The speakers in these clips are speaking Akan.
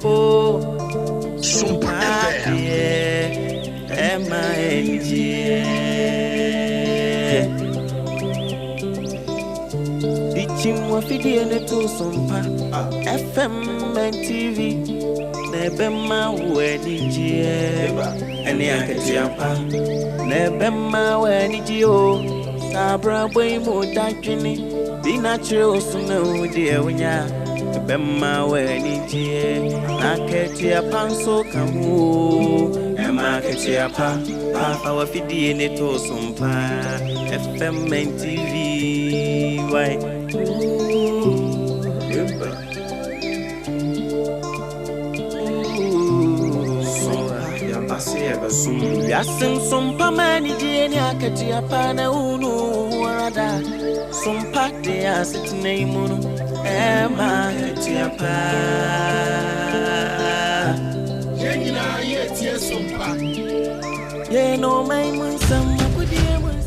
Sompa Chimwa fidi ene to Sompa FM and TV Nebema weni jie Eni akati apa Nebema weni jio Sabra boy mo dajini Be natural suna udi ewanya Nebema weni jie Nakati apa so kamu Ema akati apa Papa wa fidi ene to Sompa FM and TV Why? Yasim Sompa mani jeni akati apana unu wada Sompa de asitne imunu ema akati apa Jeni na yeti Sompa Ye no mai munsam kudi munsam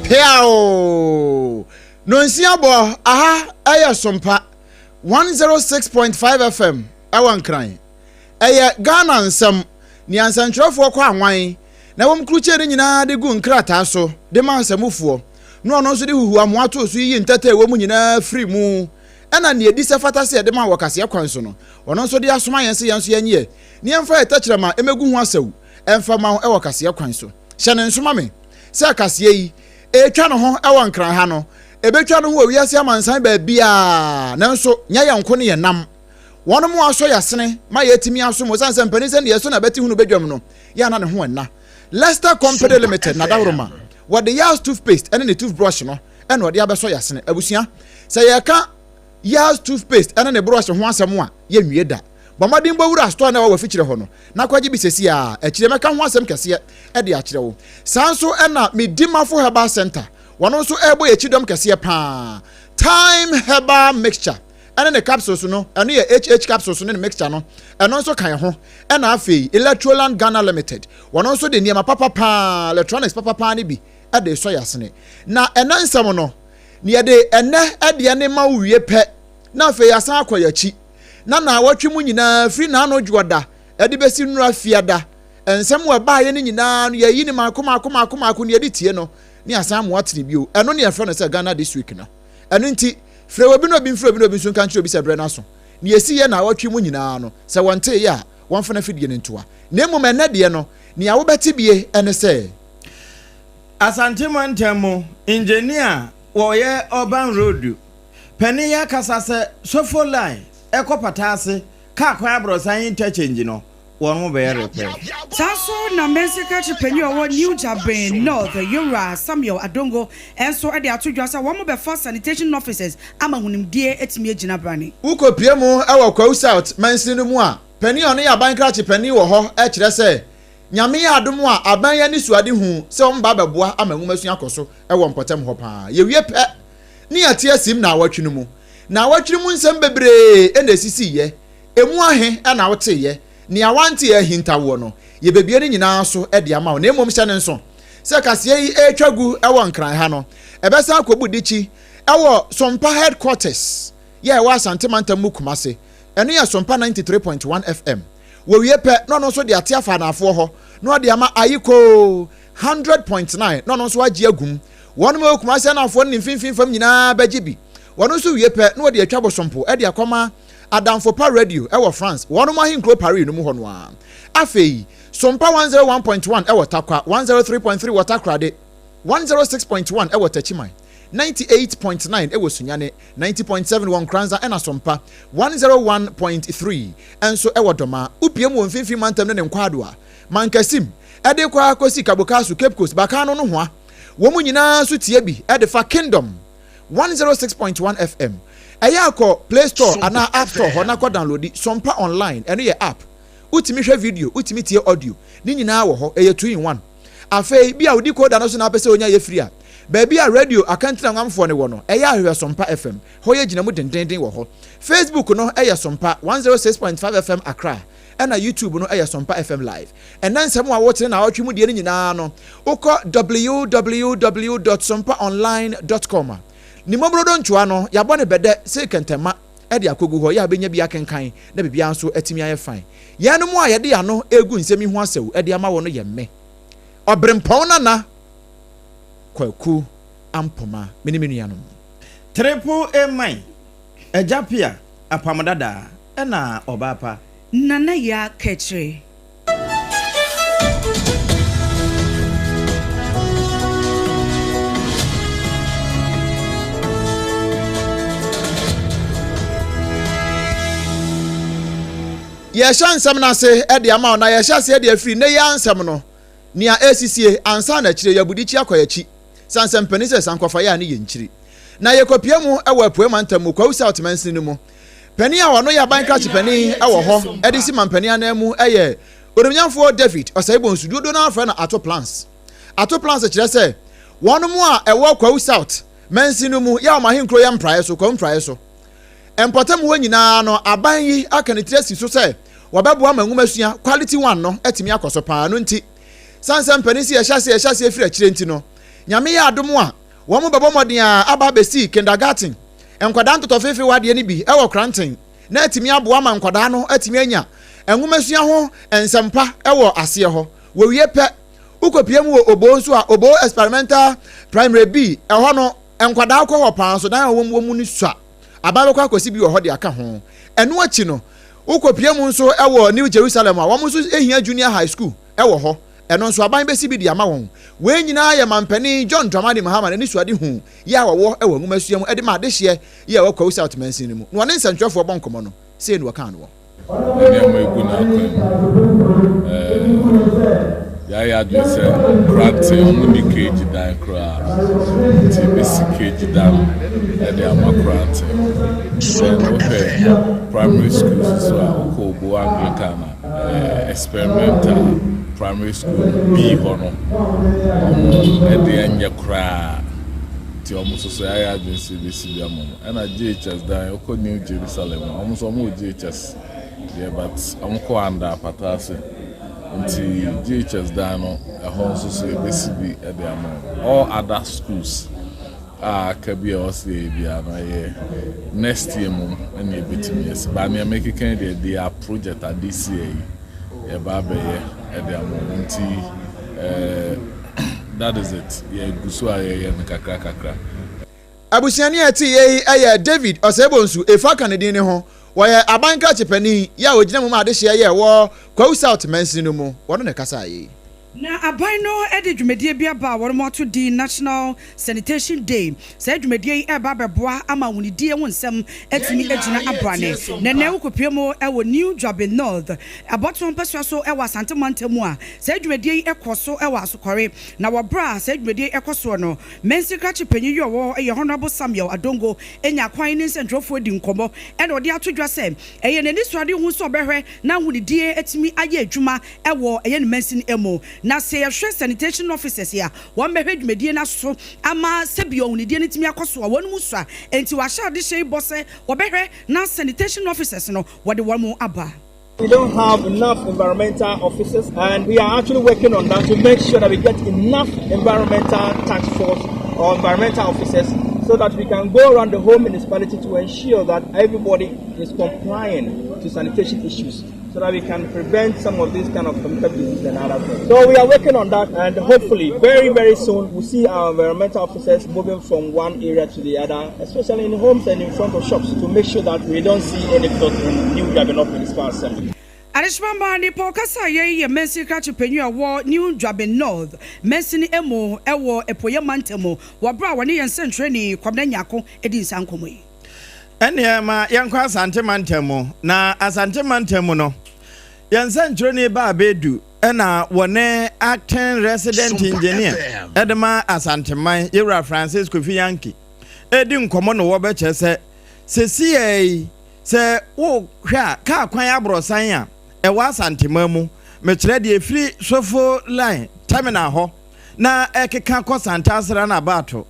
Piao Nonsiabo aha aya Sompa 106.5 FM awan kran aya Ghana nsam ni ansantrofo kwa anwan na wom kruche ni nyina de gu nkrata so de ma nsamufuo no ono so de huhu amoato so yi ntata ewo mu nyina free mu ena ne edi se fata se de ma wakase kwan so no ono so de asoma yense yenso yenye ni emfa etachirema emegu hu asawu emfa ma e wakase kwan so hyene nsoma me se akase yi etwa no ho ewo nkran ha no ebetwa no ho wiase amansan ba bia nanso nya yanko ne yenam wono mu aso yasene ma yetimi aso mo sanse mpani se ne yeso na beti hunu bedwam no ya na ne ho enna Leicester Company Limited na dawroma what the Yas toothpaste and the toothbrush no and what the abeso yasene abusia se ye ka Yas toothpaste and the brush ho asem a ye nwie da Bamadin bawura store na wa fichire ho no na kwaje bisesi a akire meka ho asem kese e de akire wo sanso na medimafo herbal center wono so ebo yechidom kese pa time herbal mixture and the capsules no and ye HH capsules no mixture no and also kan ho and afei Electroland Ghana Limited wono so de niam papa electronics papa ni bi e de so yasene na enansam no ne ye de ene e de ne ma wie pe na afei asan akoyachi na watwe mu nyina free na no dwoda ade besi nura fiada ensem wa baaye ne nyina no ye yini makoma ne ade tie no ne asan mo atene bio eno ne yefre no se Ghana this week no eno nti frɛ obi no bi mfrɛ obi no bi so kan kire obi se bre na so ne yesi ye na watwe mu nyina no se wonte ye a wonfena fidie ne ntoa na emu me nade no ne a wobeti bie ene se Asante Montemo engineer wo ye urban road pani ya kasa se sofo line eko patase ka kwa abrosan interchange no won be repair Saso na Mexico chipenyo wo New Japan North Yura Samuel Adongo enso e de atodwa sa wo mo be for sanitation officers ama hunimdie etimi agina brane ukopie mu ewa kwa south mansinu mu a pani ono ya bankra chipani wo ho e kire se nyame ya adom a aban ya ni suade hu se wo mba beboa ama nwumasu akoso e wo mpotem ho pa ye wie pe ni atie sim na awatwenu mu na awatwenu mu nsem bebre e na sisi ye emu ahe e na wote ye ni awanti ye hintawo no ye bebie ni nyina so e de ama wo na emom hye ne nso se kase yi e twagu e wo nkran ha no e besa akobudichi e wo Sompa headquarters ye wa Santimanta mu Kumase eno ya Sompa 93.1 FM wo wie pe no so de ate afa na afo ho no de ama ayiko 100.9 no so agi agum wonu mu Kumase na afo ni finfin fam nyina baji bi wonu so wie pe no de atwa bosompo e de akoma Adamfo pa radio e wo France wonu ma hinkro Paris no mu ho no a afei Sompa 101.1 e wo Takwa 103.3 Watakrade 106.1 e wo Tachiman 98.9 e wo Sunyane 90.7 won Kranza e na Sompa 101.3 enso e wo Doma upiem won finfin mantam ne nkwado a mankasim e de kwa kosi kabokasu Cape Coast bakano no ho a wo mu nyina so tie bi e de fa Kingdom 106.1 FM. Eya ko Play Store ana App Store ho na ko download Sompa online eno ye app. Utimi hwe video, utimi tie audio. Ni nyina wo ho eye 2 in 1. Afei bia odi ko da no so na pese onya ye free a. Baby a radio akantina ngamfo ne wo no. Eya ahwe Sompa FM. Ho ye gina mu dendenden wo ho. Facebook no eya Sompa 106.5 FM Accra. And YouTube no eya Sompa FM live. And then some wa wotre na watwe mu die ni nyina no. Uko www.sompaonline.com. Ni mobro don chua no ya bone bede se kentema e de akogu ho ya benya bia kenkan na bibia nso atimi aye fan ya no mu aye de ya no egu nsemi ho asew e de ama wo no ye me obrempon na kwaku ampoma meni ya no triple A ejapia apamdada e na obapa nana ya kechre ye shansam na se e de ama na ye hyase e de afiri ne ya ansam no nia ACCA ansa na kire yabudichi akoyachi sansam penise sankofa ya ne ye nchiri na ye kopia mu e wa poema ntam kwa South Mansin no mu pani a wono ya banka chi pani e wo ho e de si mampani anamu e ye oromnyamfo David osaibo nsududo na afra na ato plans kire se wono mu a e wo kwa South Mansin no mu ya o mahenkro ya mprae so kwa mprae so empotem wo nyina no aban yi akanitire si so se wababo amanwumasua quality one no etimi akoso pa no nti sansam panisi ya hyase efiri akire nti no nyame ya adom a wo mo bebo modin a aba besi kindergarten enkwada ntoto fefe wade ni bi e wo kranten na etimi abo ama nkwada no etimi anya enwumasua ho ensempa e wo ase ho wo wie pe ukopie mu obo nso a obo experimental primary B e ho no enkwada akọ ho pa so dan wo mu ni sua ababe kwa kosi bi wo ho de aka ho enu achi no ukopie mu nso ewo New Jerusalem a wo nso ehia junior high school ewo ho eno nso aban besi bi di ama won we nyina ya mampani John Dramani Muhammad ni suade hu ya wo ewo ngumasua mu ede ma de hye ya wo kwa South Mansin mu no ne nsantwefo bonkomo no sei no kan no ene ma igu na ya adwese grant omuni cage dan kra ti basic cage dan ede ama grant primary schools so ko bo Anglican experimental primary school B hono ede anya kra ti almost so ya adwese this bi amon na JHS dan ko New Jerusalem almost mo JHS yeah but amko anda patase nti JHS dano ehon so so ebesibi e de amon all other schools kabia ose bia na ye next year mum na ebetimi yes ba me make kan de a project at this year e ba be ye e de amon nti that is it ye gusu aye kakra abusiani ati ye aye David osebonsu efa kanedin ne ho waya abanka chepani ya ogina mu ma de hye ye wo kwa South Mansin no mu wono ne kasa yi na aban no ede dwumedie bia ba woro mo to di National Sanitation Day say dwumedie e ba beboa ama wonidie wonsem atumi agina abrane na na ukopie mu e wo New Job North aboton pesua so e wa santemantemu a say dwumedie e koso e wa asokore na wo bra say dwumedie e koso no mensika chipanyi yo wo e Honorable Samuel Adongo enya kwan ni sentrofo di nkomo e na ode atodwa se e ye nani suade hu so behwe na wonidie atumi aye adwuma e wo e ye Mansin emo na say a sanitation officers here one be dwumedie na so ama sebio wonidie ntimi akoso a wonu musa enti wa sha de shey bose wo behwe na sanitation officers no wo de wo aba. We don't have enough environmental officers, and we are actually working on that to make sure that we get enough environmental task force or environmental officers so that we can go around the whole municipality to ensure that everybody is complying to sanitation issues, so that we can prevent some of these kind of chemical diseases and other things. So we are working on that, and hopefully very, very soon we'll see our environmental officers moving from one area to the other, especially in homes and in front of shops, to make sure that we don't see any flood in New Job Municipal Assembly. Arishmamba ni pokasa ye mensika chipenyu awo New Job North Mansin emo ewo epoye mantemo wabra wani yensentre ni kwabna nyako edi nsankomo yi ene ma yankwa asante mantemo na asante mantemo no yensentre ni ba bedu ena wone acting resident engineer edema asante man Yewra Francis Kofi Yanki edi nkomo no wo be che se wo hwa ka kwan abrosan a e wa Asantema mu me kire de efiri sofo line terminal ho na ekeka ko Santasra na bato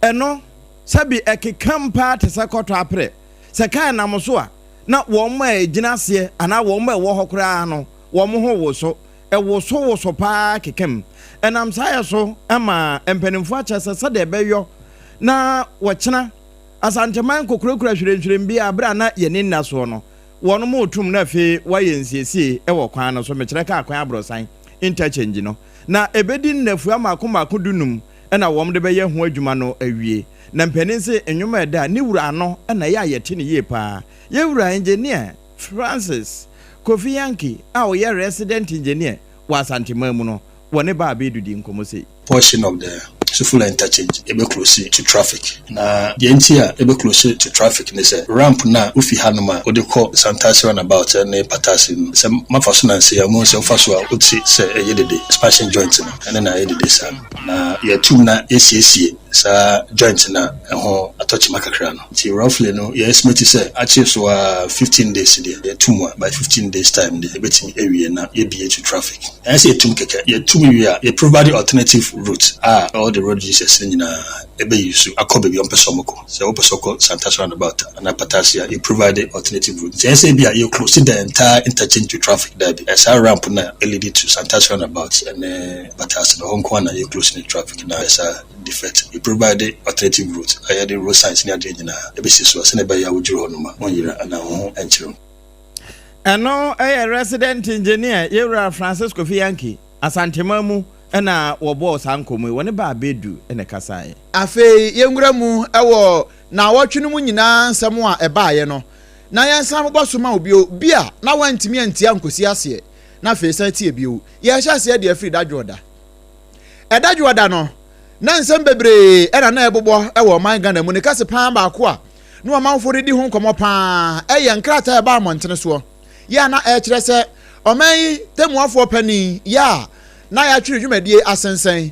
eno sabi ekeka mpa te sekoto apre se kan na so a na wo ma ejina se ana wo ma wo hokra no wo mo ho wo so e wo so pa kekem enam saye so ama empanimfo achese se de beyo na wo chena Asantema kokura hwirehwirem bi abra na ye ninna so no wono mo tum na fe wayensiesie e wo kwan no so me kire ka kwan abrosan interchange no na ebedi nnafu amakoma kodunum na wom de beye ho adwuma no awie na mpanense enwuma eda ni wura no na ye ayete ne ye pa ye wura engineer Francis Kofi Yankee a o ye resident engineer wa Asantema mu no wone ba abedudi nkomo sei portion of the full interchange ebe close to traffic na the NTA ebe close to traffic ne say ramp na ufi hanoma o de call Sanitation about na Petitions say mafaso na say amon say faso a uti say yedede expansion joint na na yedede sa na ye tum na esiesie sa joint na ho atochi makakra no ti roughly no ye estimate say achieve so 15 days there tum by 15 days time the ebetimi area na ye be to traffic and say tum keke ye tum we ye provide alternative route all the road Jesus na ebe yusu akobe bi ompesomoko say opesoko Sanitation about and Petitions you provide alternative route say say bia you close the entire interchange to traffic there be as a ramp na lead to Sanitation about and Petitions no hon kwana you close the traffic na as a defect you provide alternative route I the road signs na dey na ebe siso say na be ya wujuro no ma won yira ana ho enchiro eno resident engineer Yewra Francis Kofi Yankee Asantema mu ena wo boss ankomu woni ba bedu ene kasaye afei yengura mu ewo na wotwe no mu nyina nsem a ebaaye no na yensan boso ma obio bia na wantimi antia nkosi ase na afei san tie bio ye hya ase de afiri dadwoda edadwoda no na nsem bebre era na ebobo ewo man Ghana mu ne kase pan ba ko a no manfo de di ho nkomo pan eye nkrata e ba montene so ya na e kire se oman temuafo pani ya na ya twiri dwumadie asensen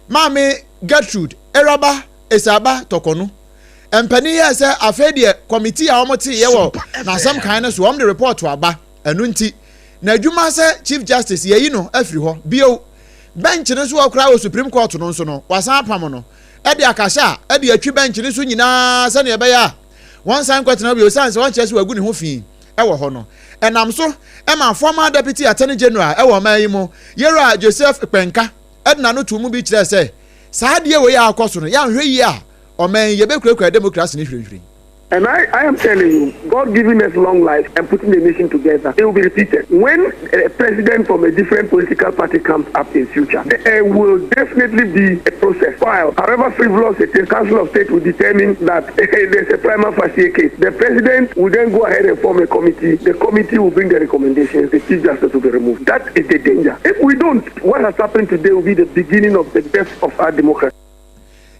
maame Gertrude Eraba Esaba Tokonu empani ya se afedie committee a omote ye wo na asem kan ne so om the report aba enu nti na adwuma se Chief Justice yeyi no afiri ho bio bench ne so akra wo Supreme Court no so no wasan apam no e de akasha e de atwi bench ne so nyina se ne be ya one sign court na bio sans one chese wagu ne ho fi e wo ho no enam so e ma former deputy attorney general e wo man yi mo Yera Joseph Penka edna no tumu bi kire se saa de we ya akoso no ya hwe yi a o man ye be kura democracy ni hwehwere. And I am telling you, God giving us long life and putting the nation together, it will be repeated. When a president from a different political party comes up in future, there will definitely be a process filed. However frivolous it is, Council of State will determine that there's a prima facie case. The president will then go ahead and form a committee. The committee will bring the recommendations. The Chief Justice will be removed. That is the danger. If we don't, what has happened today will be the beginning of the death of our democracy.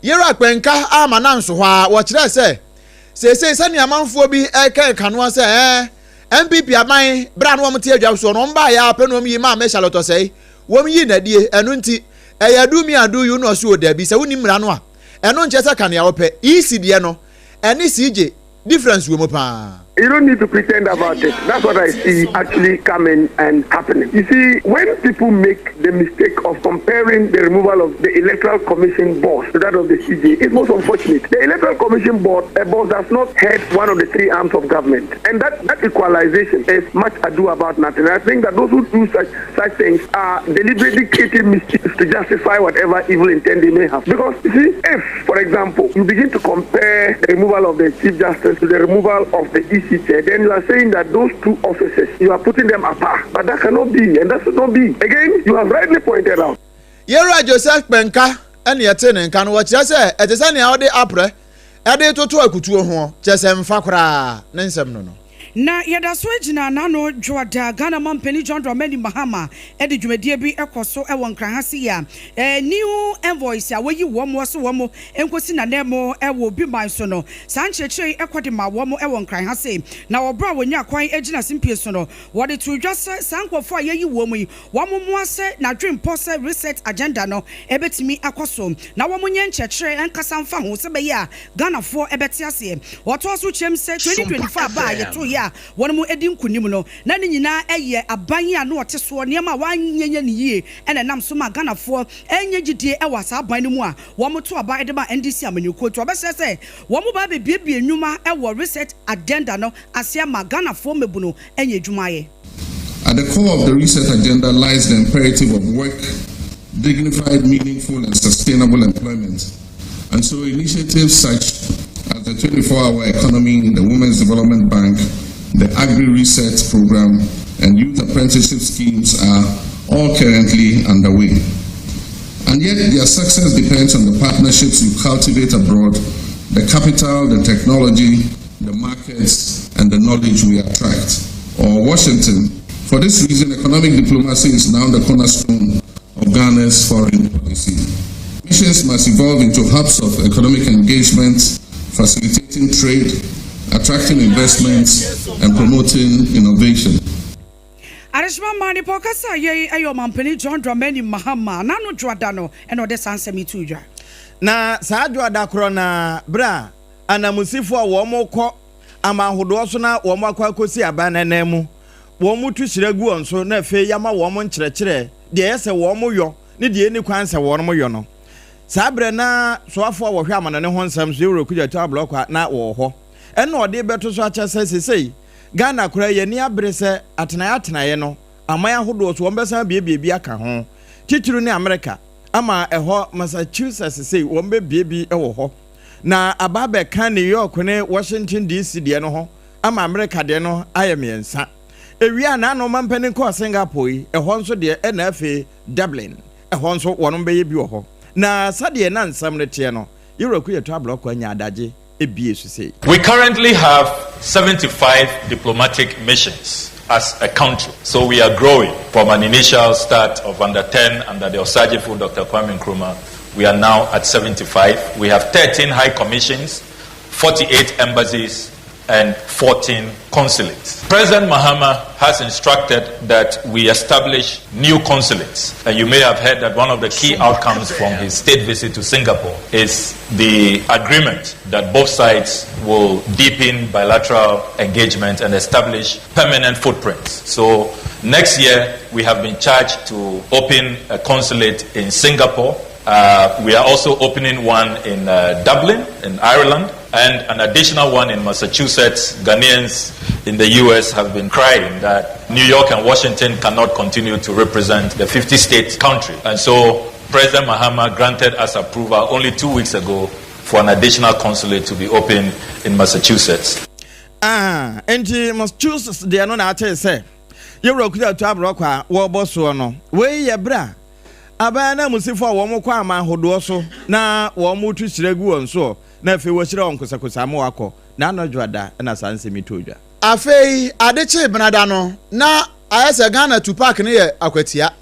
Yera Kwenka amananso hwa wo kire se se sani amanfo bi eka kanwa se MPP aman bra no omte adwa so no mba ya penom yi ma Charlotte sei wom yi nadie enu nti eyadu mi adu yu no so da bi se woni mra no a enu nche se kan ya wo pe ECD no eni CJ difference we mo pa. You don't need to pretend about it. That's what I see actually coming and happening. You see, when people make the mistake of comparing the removal of the Electoral Commission board to that of the CJ, it's most unfortunate. The Electoral Commission board does not head one of the three arms of government. And that equalization is much ado about nothing. And I think that those who do such things are deliberately creating mischief to justify whatever evil intent they may have. Because, you see, if, for example, you begin to compare the removal of the Chief Justice to the removal of the EC, then you are saying that those two offices, you are putting them apart. But that cannot be, and that should not be. Again, you have rightly pointed out. Yera Joseph Penka, and yet in can watch us at the sunny out the opera, at the toto akutu ho, just fakra, Nensem no. na yɛda so agyina nano dwoada Ghana Mampani John Dramani Mahama ɛde dwumadie bi ɛkɔ ɛwɔ nkranhase ya new envoys a wɔyi wɔn so wɔn enkosi na nemo ɛwɔ bi man so no sankyerɛkyerɛ ɛkɔde ma wɔn ɛwɔ nkranhase na wɔbra wɔnya kwan agyina simpie so no wɔde to dwa sɛ sankofo a yɛyi wɔn yi wɔn mo ase na dwempɔ sɛ reset agenda no ɛbɛtumi akɔso na wɔn nyɛ nkyerɛkyerɛ ɛnkasa mfa ho sɛ bɛyɛ a Ghanafoɔ ɛbɛte aseɛ wɔtɔ so kyɛm sɛ 2025 ba yɛto ya wɔn mo edi nkunim no na ne nyinaa ɛyɛ aban a no wɔte soɔ nneɛma a wanyenya ne yie ɛna nam so ma Ghanafoɔ ɛnyɛ gidie ɛwɔ saa aban no mu a wɔn mo to aba ɛde ma NDC amanyɔkuo to ɔbɛsɛ sɛ wɔn mo ba bebiebie nnwuma ɛwɔ reset agenda no aseɛ ma Ghanafoɔ mebu no ɛnyɛ adwuma ayɛ. At the core of the reset agenda lies the imperative of work, dignified, meaningful, and sustainable employment. And so initiatives such as the 24-hour economy, the Women's Development Bank, the Agri-Reset Program, and youth apprenticeship schemes are all currently underway. And yet their success depends on the partnerships you cultivate abroad, the capital, the technology, the markets, and the knowledge we attract. Or Washington. For this reason, economic diplomacy is now the cornerstone of Ghana's foreign policy. Missions must evolve into hubs of economic engagement, facilitating trade, attracting investments, and promoting innovation. Arishma mani pokasa ye ayo Mampani John Dramani Mahama nano dwadano eno de sansemi tuja. Na saa dwada kro na bra anamusifo a wo mo kɔ amahodo so na wo mo akwakosi abanana mu. Wo mu tu hyiragu onso na fe yama wo mo nkyerɛkyerɛ de yɛsɛ wo mo yɔ ne de ni kwan sɛ wo mo yɔ no. Saa bre na soafo a wo hwɛ amanane ho nsɛm so yɛwura kugya to ablɔkwa na wo hɔ. Ɛna ɔde bɛto so akyɛ sɛ sesei Ghana kura ye ni abre sɛ atenaye no aman ahodo so wɔmbɛsan biebie aka ho titiri ne America ama ɛhɔ Massachusetts sei wɔmbɛbie ɛwɔ hɔ na ababe kan New York ne Washington DC de no ho ama America de no ayɛ miɛnsa ewia na no Mampani kɔ Singapore ɛhɔ nso de ɛna afi Dublin ɛhɔ nso wɔnom bɛyɛ bi wɔ hɔ na sade na nsam ne te no yɛwura ku yɛto ablɔkwa nya adagye. We currently have 75 diplomatic missions as a country. So we are growing from an initial start of under 10 under the Osagefo Dr. Kwame Nkrumah. We are now at 75. We have 13 high commissions, 48 embassies, and 14 consulates. President Mahama has instructed that we establish new consulates. And you may have heard that one of the key outcomes from his state visit to Singapore is the agreement that both sides will deepen bilateral engagement and establish permanent footprints. So next year, we have been charged to open a consulate in Singapore. We are also opening one in Dublin, in Ireland, and an additional one in Massachusetts. Ghanaians in the US have been crying that New York and Washington cannot continue to represent the 50-state country. And so President Mahama granted us approval only 2 weeks ago for an additional consulate to be opened in Massachusetts. And Massachusetts, they are not say, you wrote to Abraka, Waboso, no, where ye bra. Abana musifo a wɔn kɔ ama ahodoɔ so na wɔn tu hyiragu wɔn so na afei wɔhyira wɔn kosakosa mo akɔ na anɔdwada na sanse mitodwa afei adeche benada no na ayese Ghana to park ne yɛ akwatia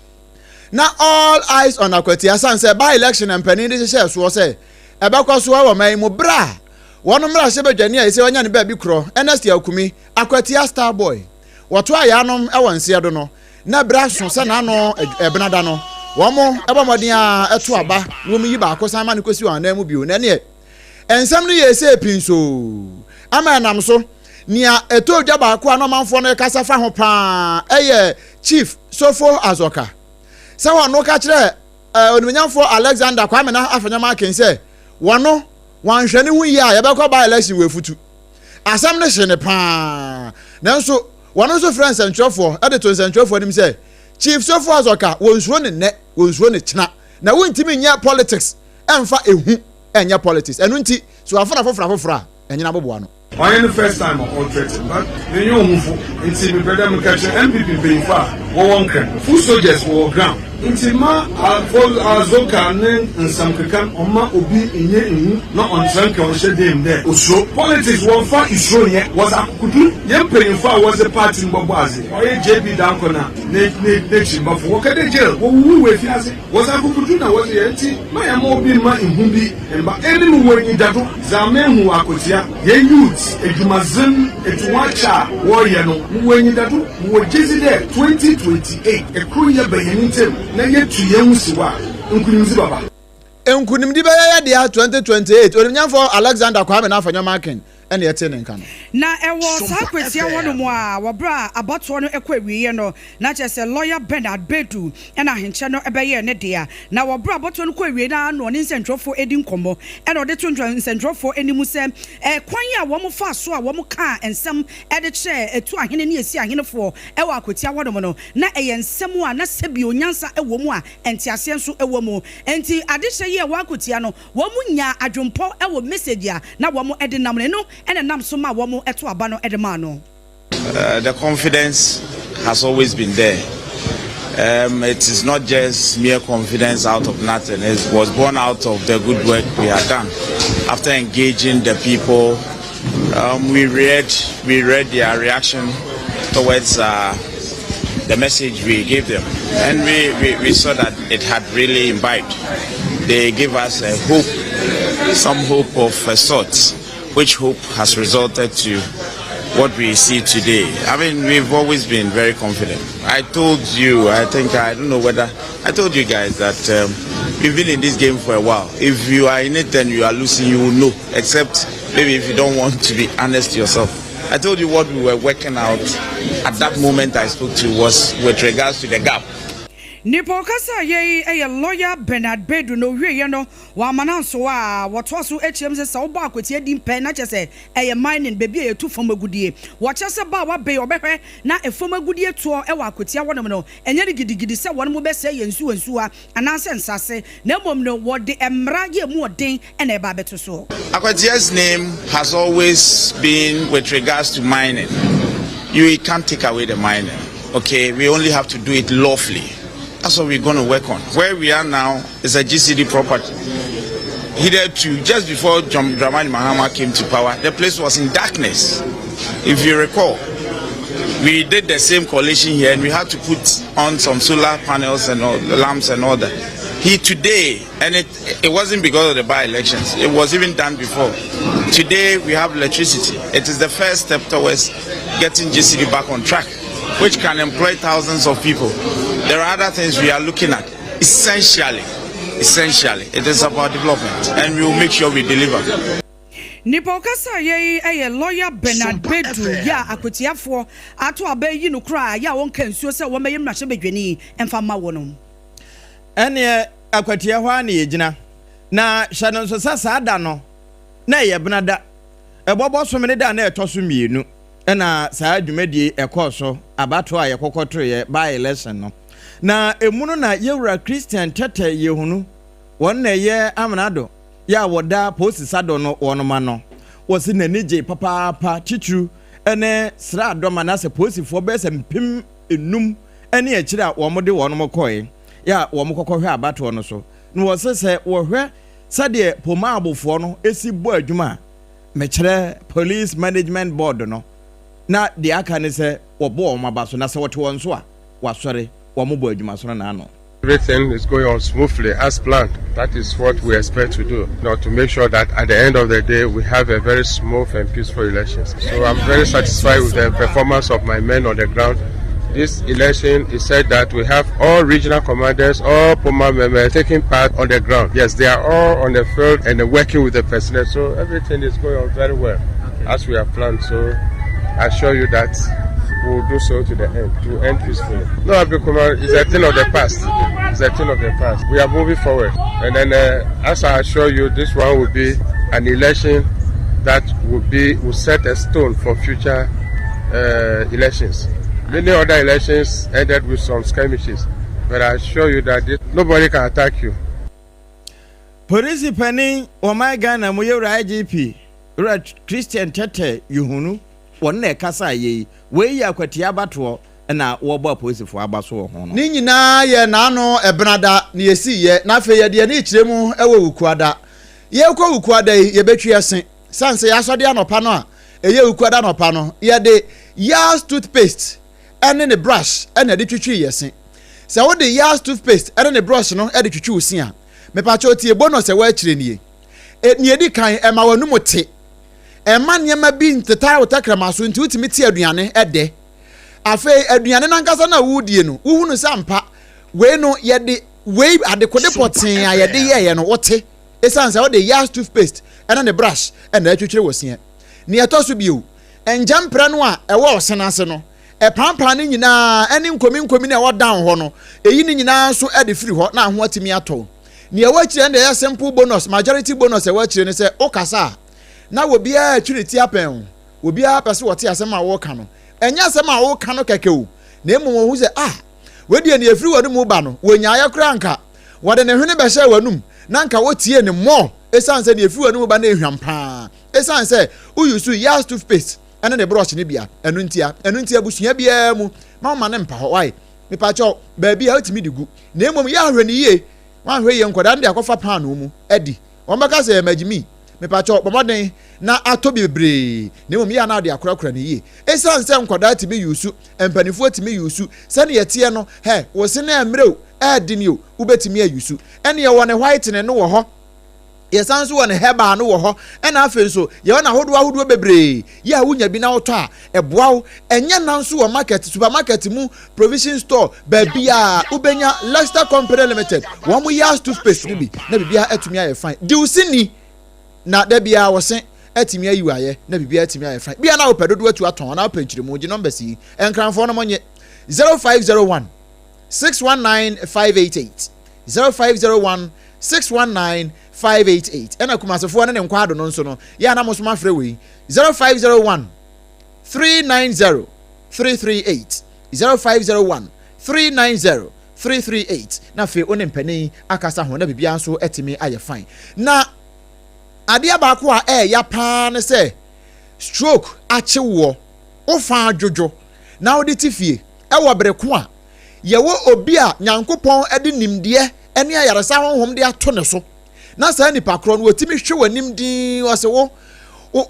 na all eyes on akwatia sanse by election mpani de hyehyɛ so sɛ ɛbɛkɔ so wɔ man mu bra wɔn mra hyɛ badwani a yɛsɛ wɔnya ne ba bi korɔ Ernest Yakumi akwatia star boy wɔto ayanom ɛwɔ nsia do no na bra so sɛ na no benada no Wamo eba modin a eto aba wo mi yi ba ko san ma ne kosi wan na mu bio na ne ensam ne ye se pinso ama nam so nia eto dwa ba ko na manfo no kasa fa ho pa eye chief Sofo Azoka se wono ka kire onimnyamfo Alexander Kwame na afanya ma ken se wono wanhwene hu yi a ye be ko ba election we futu asam ne hye ne pa nanso wono so friends entwofo editor entwofo nim se Chief Sofo Azoka wonsuro ne ne wonsuro ne china na wontimi nya politics emfa ehu enya politics enu nti so afana fofra enyina boboa no why the first time on threaten but the new move into the brother MPP being far wɔwɔ full soldiers wɔ ground nti ma azoka ne nsamkeka ɔma obi nye nhu na ɔntranka ɔhyɛ dem dɛ osuro politics wɔmfa isuro nyɛ was akukudu yɛ mpanyinfo a wɔsɛ party mbɔbɔ ase ɔyɛ JB danko na ne chimbafo wɔkɛde jail wɔwuwu wɔ afiase was akukudu na wɔsɛ yɛ nti ma yɛ ma obi ma nhu bi mba ɛnim wɔ nyi dado zamenhu akotia yɛ youth edwumazem etuwacha wɔyɛ no wɔ nyi dado wɔ jezi dɛ 2028 ekuru yɛ bɛyɛ ntem na yetu yɛn siwa nkunimzi baba nkunimdi bɛyɛ deɛ 2028 onimnyafo Alexander Kwame na afanya marking ɛna yɛte ne nka no na ɛwɔ saa kwesia wɔno mu a wɔbra abatoɔ no ɛkɔ awiye no na kyerɛ sɛ lawyer Bernard Bedu ɛna ahenkyɛ no ɛbɛyɛ ne dea na wɔbra abatoɔ no kɔ awiye na no ne nsɛntwerɛfoɔ edi nkɔmmɔ ɛna ɔde to nsɛntwerɛfoɔ anim sɛ kwan a wɔn fa so a wɔn ka nsɛm ɛde kyerɛ etu ahene ne esi ahenefoɔ ɛwɔ akwesia wɔno mu no na ɛyɛ nsɛm a na sɛbi onyansa ɛwɔ mu a ɛntiaseɛ nso ɛwɔ mu enti adehyɛ yi a wɔn akwesia no wɔn mu nya adwompɔ ɛwɔ message a na wɔn ɛde nam ne no and nam so ma womo eto aba no edema no. The confidence has always been there. It is not just mere confidence out of nothing. It was born out of the good work we had done. After engaging the people, we read their reaction towards the message we gave them, and we saw that it had really imbibed. They gave us a hope, some hope of a sort, which hope has resulted to what we see today. I mean, we've always been very confident. I told you, I don't know whether I told you guys that we've been in this game for a while. If you are in it and you are losing, you will know, except maybe if you don't want to be honest to yourself. I told you what we were working out at that moment I spoke to was with regards to the gap. Nipo kasa ye lawyer Bernard Bedu no wie no wa mananso a woto so HM se sa oba akwati adi mpe na chese mining baby e tu fam agudie wo chese ba wa be obehwe na e fam agudie to e wa akwati wonom no enye de gidigidi se won mo be se yensu a ananse nsase na mom no wo de emra ye mu odin e na e ba beto so. Akwati's name has always been with regards to mining. You can't take away the mining. Okay, we only have to do it lawfully. That's what we're going to work on. Where we are now is a GCD property. Hitherto, just before Dramani Mahama came to power, the place was in darkness. If you recall, we did the same coalition here and we had to put on some solar panels and all, lamps and all that. Today, and it wasn't because of the by-elections, it was even done before. Today, we have electricity. It is the first step towards getting GCD back on track, which can employ thousands of people. There are other things we are looking at. Essentially, it is about development, and we will make sure we deliver. Nipo kasa ye lawyer Bernard Bedu ya akotiafo ato abayi no kra ya won kan suo se wo mayem na hye bedwani emfa ma wono. Ene akwatia hwa na yegina na hye no so sasa da no na ye benada ebobo so me da na etoso mienu ena saa dwumadie ekoso abato a ye kokoto ye by election no na emuno na yewura Christian tete yehunu won na ye amnado ya woda post sado no wonoma no wosi na nije papa titru ene sra adoma na se post fo be se mpim enum ene e kire a womode wonom koe ya womkokko hwe abato no so no wose se wo hwe sade poma abofo no esi bo adwuma me kire police management board no na de aka ne se wo bo omabaso na se wote won so a wasore wo mo bo adwuma so na no. Everything is going on smoothly as planned. That is what we expect to do. Now, to make sure that at the end of the day, we have a very smooth and peaceful elections. So I'm very satisfied with the performance of my men on the ground. This election is said that we have all regional commanders, all POMA members taking part on the ground. Yes, they are all on the field and working with the president. So everything is going on very well as we have planned. So I assure you that we will do so to the end, to end peacefully. No, Abdul is a thing of the past. It's a thing of the past. We are moving forward. And then, as I assure you, this one will be an election that will set a stone for future elections. Many other elections ended with some skirmishes. But I assure you that nobody can attack you. Police penny, oh my Ghana, Muyura IGP, Christian Tete, Yuhunu. One kasa ye we ya kwatia bato na wo bo police fo aba so ho no ni nyina ye na no ebenada na yesi ye na fe ye de na ikiremu ewo wukuada ye kwa wukuada ye betwi ese sanse ya sode anopa no a eye wukuada anopa no ye de Yas toothpaste ene ne brush ene de twitwi yese se wo de Yas toothpaste ene ne brush no e de twitwi osia me pa cho tie bonus e wa akire nie ni edi kan e ma wanum te e ma nyema bi nteta wotakrama so nti utimi tie aduane ede afe aduane nankasa na wudie no wuhunu sampa we no ye de we adekode poten a ye de ye no wote esanse wo de Yas toothpaste ene ne brush ene atwitwire wosia ni etoso bio enjampra no a ewo osenase no e pampa ne nyina ene nkomi na ewo down ho no eyi ne nyina so e de free ho na ho atimi ato ni ewo akire ne ya simple bonus majority bonus ewo akire ne se okasa na wo bia atwiriti apen wo bia pese wote asem a wo ka no enya asem a wo ka no keke o na emu wo hu se we die ne efiri wonu mu ba no wo nyaaya kura nka wo de ne hwene be hye wanum na nka wo tie ne mo esanse ne efiri wonu mu ba na ehwampa esanse uyusu Yas toothpaste ene ne brush ne bia enu ntia busua bia mu ma ne mpa ho wai me pa cho ba bia otimi digu na emom ya hwe ne ye wa hwe ye nkoda nde akofa pan no mu edi won baka se magimi me pa cho bomoden na atobi bebre na emom ya na de akora ne ye esanse nkoda timi yusu empanifo timi yusu se ne yetie no wo se na emreo edi ni o ubetimi ayusu ene ye wone white ne no wo ho yesanso won heba no wo ho ena afen so ye wona hodo bebre ya wunya bi na woto a eboawo enye nanso wo market supermarket mu provision store babia ubenya Lester Company Limited wo mu Yas toothpaste ni bi na bibia atumi aye fine di usini na da bia wo se atumi ayi waye na bibia atumi aye fine bia na wo pedodo atu aton na opanchire mu gi number si enkranfo no monye 0501 619 588 0501 619 588 ena kumasefo ne nkwado no nso no ya na mosoma frɛ we 0501 390 338 0501 390 338 na fe one mpani akasa ho na bibia nso etimi aye fine na ade abako a ya pa ne se stroke achewo ofa adwojo na odi tifie wo breko a ye wo obi a nyankopon ede nimde ene ayaresa honhom de ato ne so na sa nipa kro no otimi hwe wanim din ose wo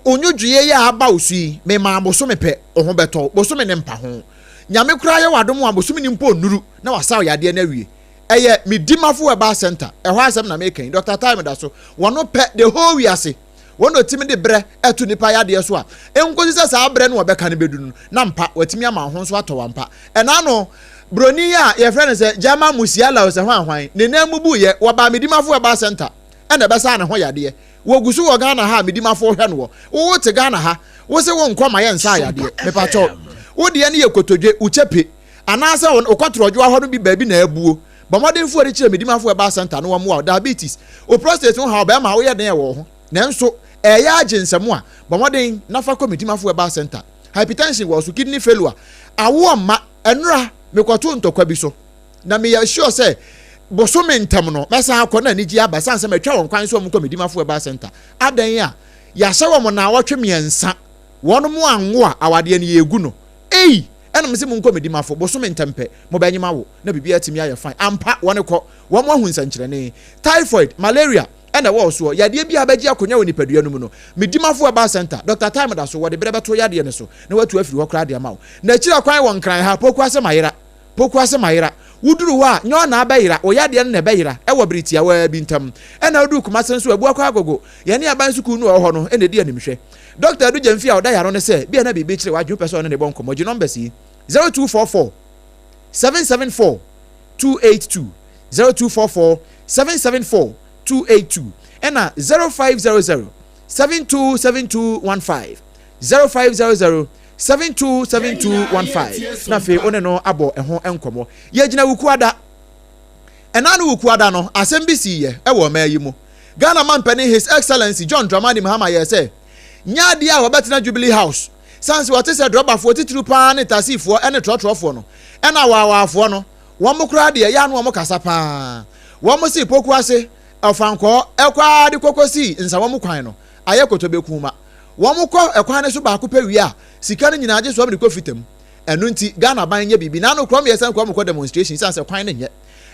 onyodwie ya aba osui me ma boso mepe oho beto boso me ne mpa ho nyame kura ye wadom a boso me ni mpo nuru na wasa yade na wie eye midimafo eba center ehwa asem na mekan Dr. Time da so wono pe the whole we ase wono otimi de bre etu nipa yade so a enkosi sa bre no obeka ne bedunu na mpa watimi ama ho so ato wampa ena no broni a ye friend say jama musiala o se hwan ne na mubu ye woba midimafo eba center ene besa ne ho yade wogusu wo Ghana ha midimafo hwe no wo te Ghana ha wo se wo nkoma ye nsa yade me pa cho wo de ne ye kotodwe uchepe anase wo okotrojo ho no bi baabi na abuo bomodemfo ri kire midimafo eba center no wo mo diabetes o prostate ho ha ba ma wo ye den wo ho nanso eya agensem a bomodem nafa ko midimafo eba center hypertension wo so kidney failure awo ma enura mekwato ntokwa bi so na me ya sure say boso mentam no mesa akọ na niji aba sanse metwa won kwan so omko medimafo eba center adan ya ya hye wo na awotwe miensa wono mu anwo a awade ne yegu no ena mse mu nko medimafo boso mentampe mo banyima wo na bibia atimi aye fine ampa wone kọ wo mo hu nsankyere ne typhoid malaria ena wo so yade bia baji akonya woni padua no mu no medimafo eba center Dr. Time da so wode berebeto yade ne so na watu afiri ho kra de ma wo na kira kwan won kran ha poku ase mayira wuduru wa nyo na abayira oyade ne bayira ewo britia wa bintam ena odu kuma senso abu akwa agogo ye ne aban suku nu oho no ene di animhwe Dr. Adu Jamfia oda yaro ne se bia na bibi kire wadwo pese one ne bonko moji number si 0244 774 282 0244 774 282 ena 0500 727215 0500 727215 na fe one no abo eho enkomo ye gina wukuada ena no wukuada no asembisi ye ewo mayi mu Ghana man penny His Excellency John Dramani Mahama ye say nya dia wo betena Jubilee House sanse what say droba for titru pa ne tasifo ene trotrofo no ena wawaafo no wo mukura de ya no wo kasa pa wo mo si poku ase afanko ekwa de kokosi nsa wo mukwan no ayekoto bekuma wo mukọ ekwa ne so ba ko pewi a sika ne nyina age so amri ko fitam eno nti Ghana ban nye bibi na no krom yesen krom ko demonstration say kwan ne nye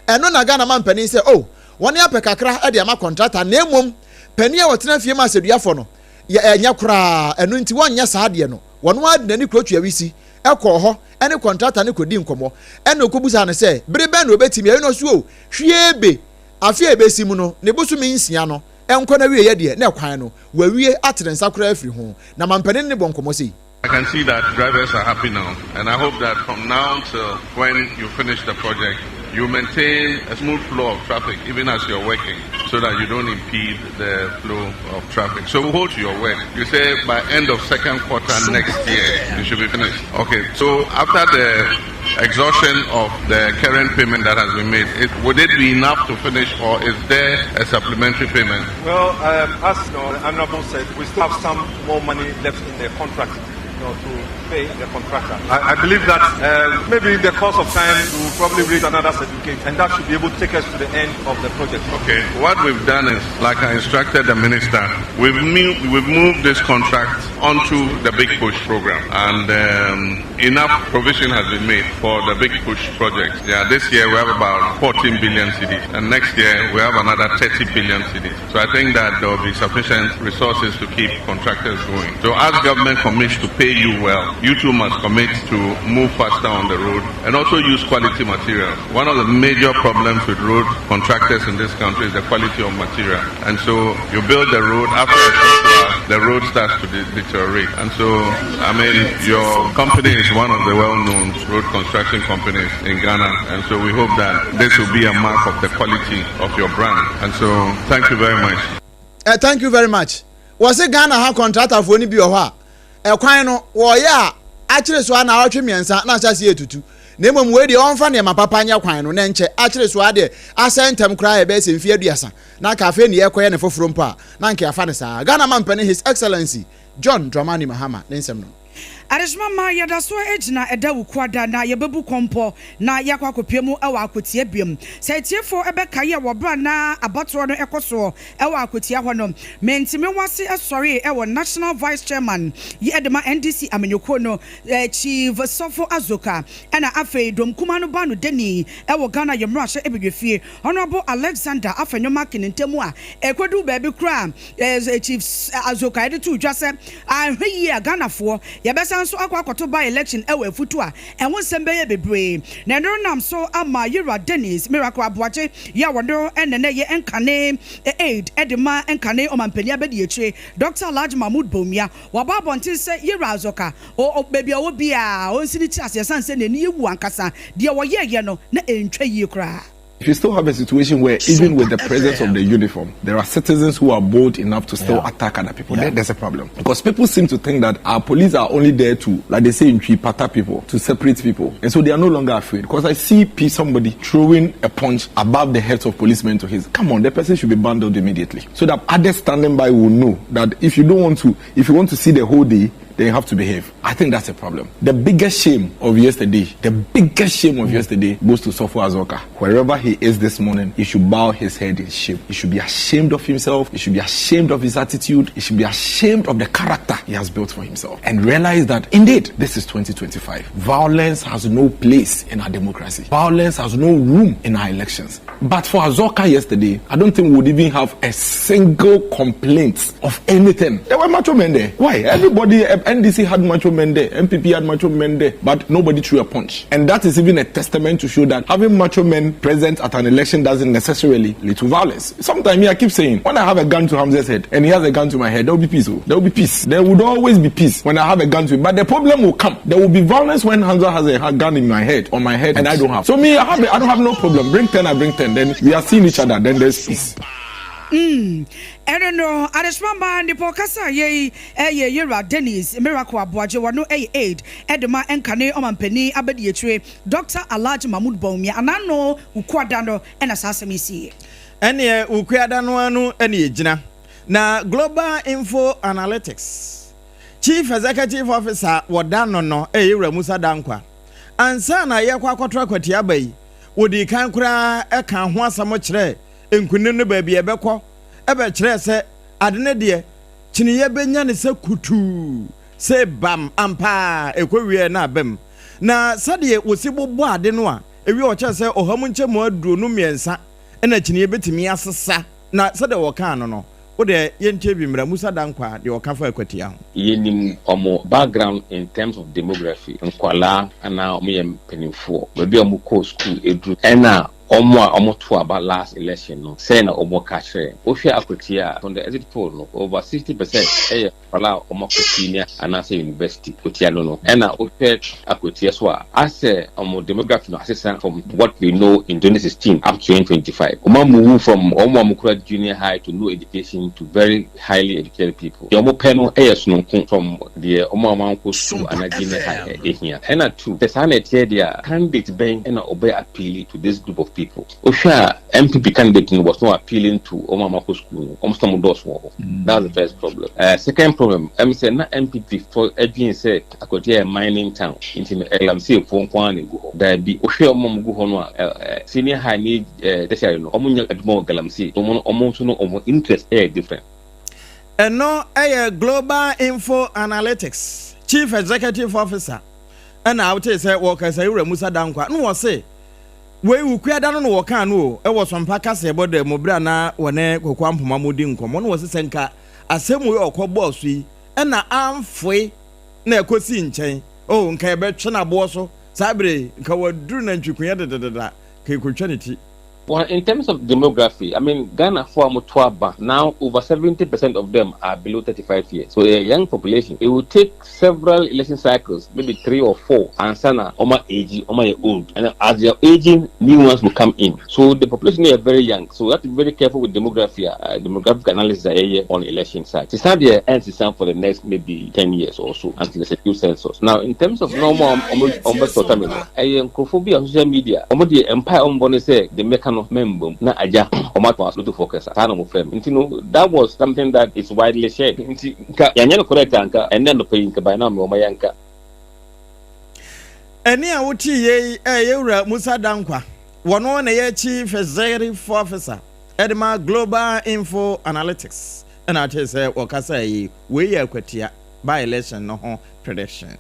eno na Ghana man pani say oh woni apekakra e de ama contractor na emom pani e wotena fie ma aseduafo no ye enya kura eno nti wonnya saade no wono adani krotu awisi ekọ ho ene contractor ne kodi nkomo ene okobusa ne say bere ben no betimi e no so o hwiebe afia ebesimu no ne bosumi nsia no enko na wie ye de na kwan no wawie atrensa kura afiri ho na mampani ne bonkomo sei. I can see that drivers are happy now, and I hope that from now till when you finish the project, you maintain a smooth flow of traffic even as you're working, so that you don't impede the flow of traffic. So hold to your word. You say by end of second quarter next year, you should be finished. Okay, so after the exhaustion of the current payment that has been made, would it be enough to finish, or is there a supplementary payment? Well, as Honorable said, we still have some more money left in the contract. To pay the contractor. I believe that maybe in the course of time we will probably raise another certificate, and that should be able to take us to the end of the project. Okay, what we've done is, like I instructed the minister, we've moved this contract onto the Big Push program, and enough provision has been made for the Big Push project. Yeah, this year we have about 14 billion cedis, and next year we have another 30 billion cedis. So I think that there will be sufficient resources to keep contractors going. So as government commits to pay you well, you too must commit to move faster on the road and also use quality materials. One of the major problems with road contractors in this country is the quality of material. And so you build the road, after a short while, the road starts to deteriorate. And so, I mean, your company is one of the well-known road construction companies in Ghana. And so we hope that this will be a mark of the quality of your brand. And so, thank you very much. Thank you very much. Was it Ghana ha contractor for any be or kwan no wo ya akire so na awatwe miensa na asase etutu na emom we de onfa ne mapapa nya kwan no na nche akire so ade asentem kra e be se mfie aduasa na cafe ne yekoye ne foforo mpa na nke afa ne sa Ghana man pani His Excellency John Dramani Mahama ne nsem no Arishma ma yada so ejina eda wukwada na yebebu kompo na yakwa kopiemu ewa akotie biem se tiefo ebeka ye wobra na abato no ekoso ewa akotie ho no mentime wase esori ewo National Vice Chairman ye edema NDC amenyoko no Chief Sarfo Azoka ena afei domkuma no ba no deni ewo Ghana yemrahye ebedwefie Honorable Alexander afenyoma kinentemu a ekodu ba bi kra Chief Azoka edetu dwase ahwe Ghana fo yebesa so akwakoto by election ewe futu a enwo sembeye bebre na no nam so ama Yura Dennis miracle aboache ya wodo enene ye enkane aid edema enkane omampani abedi eche Dr. Alhaji Mahmoud Bomia wababontin se Yura Azoka o baby o bia o nsini ti asesanse na ni ewu ankasa de wo ye no na entwa yi kra. If you still have a situation where even with the presence of the uniform, there are citizens who are bold enough to still attack other people, then there's a problem. Because people seem to think that our police are only there to, like they say in Twi, pata people, to separate people. And so they are no longer afraid. Because I see somebody throwing a punch above the heads of policemen to his. Come on, the person should be bundled immediately. So that others standing by will know that if you want to see the whole day, they have to behave. I think that's a problem. The biggest shame of yesterday goes to Sarfo Azoka. Wherever he is this morning, he should bow his head in shame. He should be ashamed of himself. He should be ashamed of his attitude. He should be ashamed of the character he has built for himself. And realize that indeed, this is 2025. Violence has no place in our democracy. Violence has no room in our elections. But for Azoka yesterday, I don't think we would even have a single complaint of anything. There were macho men there. Why? Everybody, NDC had macho men there, MPP had macho men there, but nobody threw a punch. And that is even a testament to show that having macho men present at an election doesn't necessarily lead to violence. Sometimes I keep saying, when I have a gun to Hamza's head and he has a gun to my head, there will be peace. There will be peace. There would always be peace when I have a gun to him. But the problem will come. There will be violence when Hamza has a gun in my head, on my head, and I don't have. So I don't have no problem. Bring 10, I bring 10. Then we are seeing each other. Then there's peace. I don't know. Arishmamba ndi pokasa ye Yura Dennis miracle aboaje wano aid edema enkane omampani abedi etwe Dr. Alhaji Mahmoud Bomia anano ukwadano ena sasemisi ene ukwadano anu ene ejina na Global Info Analytics Chief Executive Officer wadano no Yura Musa Dankwa ansa na ye kwakotra kwati abai wodi kan kura eka ho asamo kire enkunne no ba bia ebekọ ebe kire se adene de chiniye benya ne se kutu se bam ampa ekowie na bam na sade wosibo bo ade no a ewi o che se ohamu nche mo aduro no miensa na chine betimi asesa na sade wo kan no wo de yentie bi mra Musa Dankwa de wo kan fa akwatia ho yenim omo background in terms of demography nkwala ana omo yem penifo be omo ko school edu ena omo to about last election no say na omo kachre o hwe akwatia on the exit poll no over 60% wala omo kwatia ana say university kwatia no ena o hwe akwatia so as omo demography no assessment from what we know in 2016 up to 2025 omo move from omo junior high to no education to very highly educated people the omo panel no from the omo school and junior high here ena two the sanity there candidate ben ena obey appeal to this group of people. Osha MPP candidate was not appealing to Omamako school. Almost some doors were. That was the first problem. Second problem, say na MPP for again said I could hear a mining town. Into LMC for one go. There be Osha Omam go on senior high need Judiciary no. Omunya Edmond LMC. Omo no interest different. And no Global Info Analytics Chief Executive Officer. And I would say workers say Musa Dankwa. No was say we ukwiada no wo kan no e wo sompa kase bode mobra na wone kokwampoma modi nkomo no wo senka asemu ye okobọ so yi e na amfoe na ekosi nchen o nka e be twe na bo so sabre nka waduru na ntwikunya dedededa ka ekotwaniti. Well, in terms of demography, I mean, Ghana for Mutuaba, now over 70% of them are below 35 years. So a young population, it will take several election cycles, maybe 3 or 4, and sana Oma age, Oma old. And as they are aging, new ones will come in. So the population is very young. So we have to be very careful with demography, demographic analysis on election sites. It's not the end system for the next maybe 10 years or so until there's a new census. Now, in terms of normal xenophobia on social media, the empire on say the mechanism of member na aja omatwa to focus ana mo frame that was something that is widely shared yanya correct anka and then the paying by now me omayanka eni a wuti ye yewura Musa Dankwa wono na ye chief executive officer Edma Global Info Analytics and I tell say wakasa yi we ye kwatia by election no ho prediction.